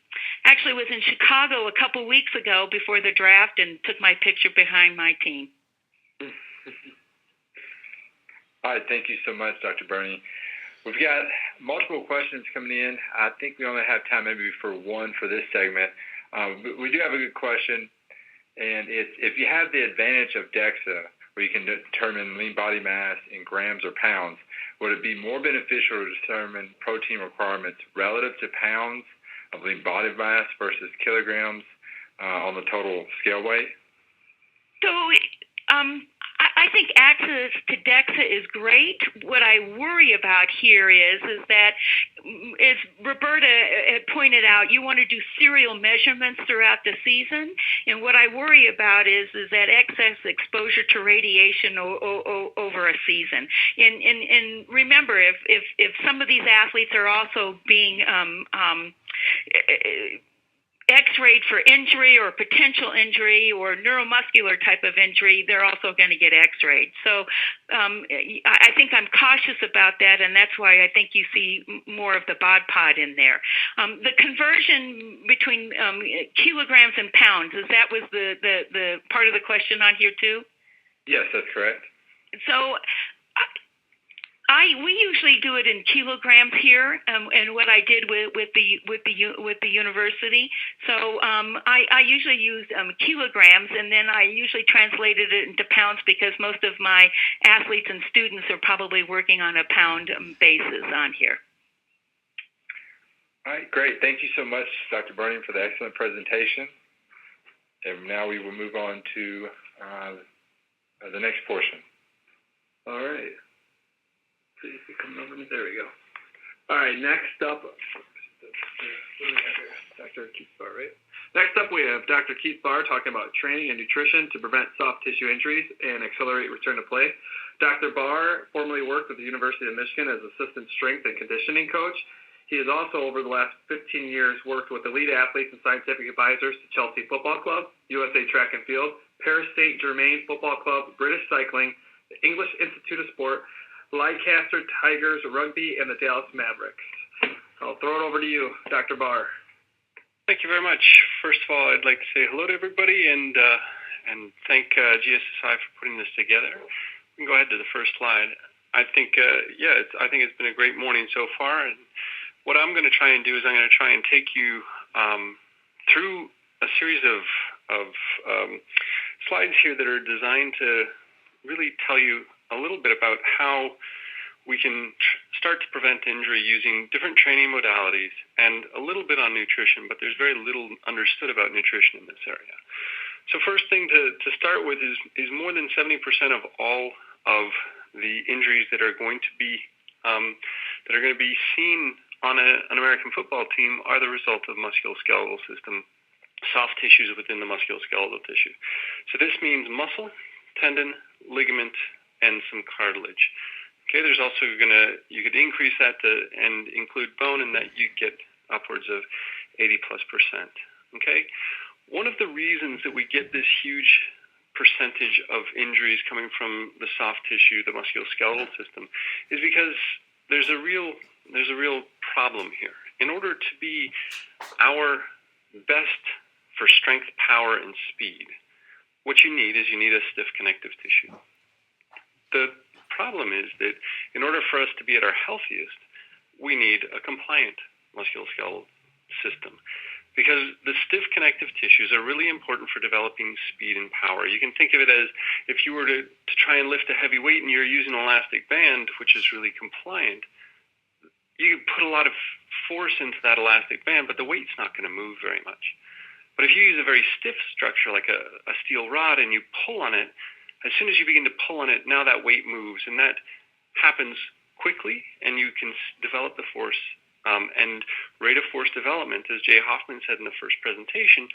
Actually, was in Chicago a couple weeks ago before the draft and took my picture behind my team. All right, thank you so much, Dr. Burney. We've got multiple questions coming in. I think we only have time maybe for one for this segment. But we do have a good question, and it's, if you have the advantage of DEXA, where you can determine lean body mass in grams or pounds, would it be more beneficial to determine protein requirements relative to pounds of lean body mass versus kilograms on the total scale weight? So I think access to DEXA is great. What I worry about here is that, as Roberta had pointed out, you want to do serial measurements throughout the season, and what I worry about is that excess exposure to radiation over a season. And remember, if some of these athletes are also being X-rayed for injury or potential injury or neuromuscular type of injury, they're also going to get X-rayed. So I think I'm cautious about that, and that's why I think you see more of the bod pod in there. The conversion between kilograms and pounds, was the part of the question on here too? Yes, that's correct. So we usually do it in kilograms here, and what I did with the university. So I usually use kilograms, and then I usually translated it into pounds because most of my athletes and students are probably working on a pound basis on here. All right, great. Thank you so much, Dr. Burning, for the excellent presentation. And now we will move on to the next portion. All right. See if it comes over. There we go. All right, next up, Dr. Keith Barr, right? Next up, we have Dr. Keith Barr talking about training and nutrition to prevent soft tissue injuries and accelerate return to play. Dr. Barr formerly worked with the University of Michigan as assistant strength and conditioning coach. He has also, over the last 15 years, worked with elite athletes and scientific advisors to Chelsea Football Club, USA Track and Field, Paris Saint-Germain Football Club, British Cycling, the English Institute of Sport, Leicester Tigers Rugby, and the Dallas Mavericks. I'll throw it over to you, Dr. Barr. Thank you very much. First of all, I'd like to say hello to everybody and thank GSSI for putting this together. We can go ahead to the first slide. I think it's been a great morning so far, and what I'm going to try and do is I'm going to try and take you through a series of slides here that are designed to really tell you a little bit about how we can start to prevent injury using different training modalities and a little bit on nutrition, but there's very little understood about nutrition in this area. So first thing to start with is more than 70% of all of the injuries that are going to be seen on an American football team are the result of musculoskeletal system, soft tissues within the musculoskeletal tissue. So this means muscle, tendon, ligament, and some cartilage. Okay, there's also you could increase that and include bone, and that you get upwards of 80+%. Okay, one of the reasons that we get this huge percentage of injuries coming from the soft tissue, the musculoskeletal system, is because there's a real problem here. In order to be our best for strength, power, and speed, what you need is a stiff connective tissue. The problem is that in order for us to be at our healthiest, we need a compliant musculoskeletal system, because the stiff connective tissues are really important for developing speed and power. You can think of it as if you were to try and lift a heavy weight and you're using an elastic band, which is really compliant, you put a lot of force into that elastic band, but the weight's not going to move very much. But if you use a very stiff structure like a steel rod and you pull on it, as soon as you begin to pull on it, now that weight moves, and that happens quickly, and you can develop the force and rate of force development, as Jay Hoffman said in the first presentation.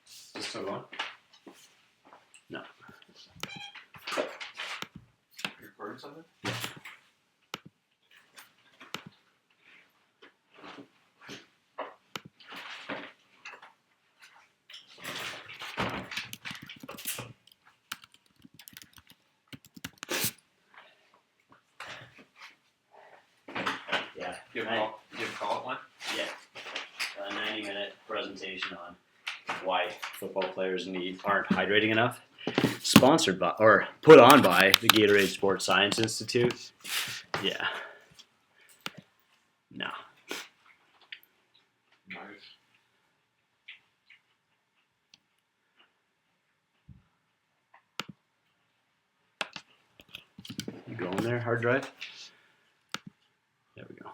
Is this still going? No. You recording something? Yeah. You have a call at one? Yeah. A 90-minute presentation on why football players aren't hydrating enough. Sponsored by, or put on by, the Gatorade Sports Science Institute. Yeah. No. Nice. You go in there, hard drive? There we go.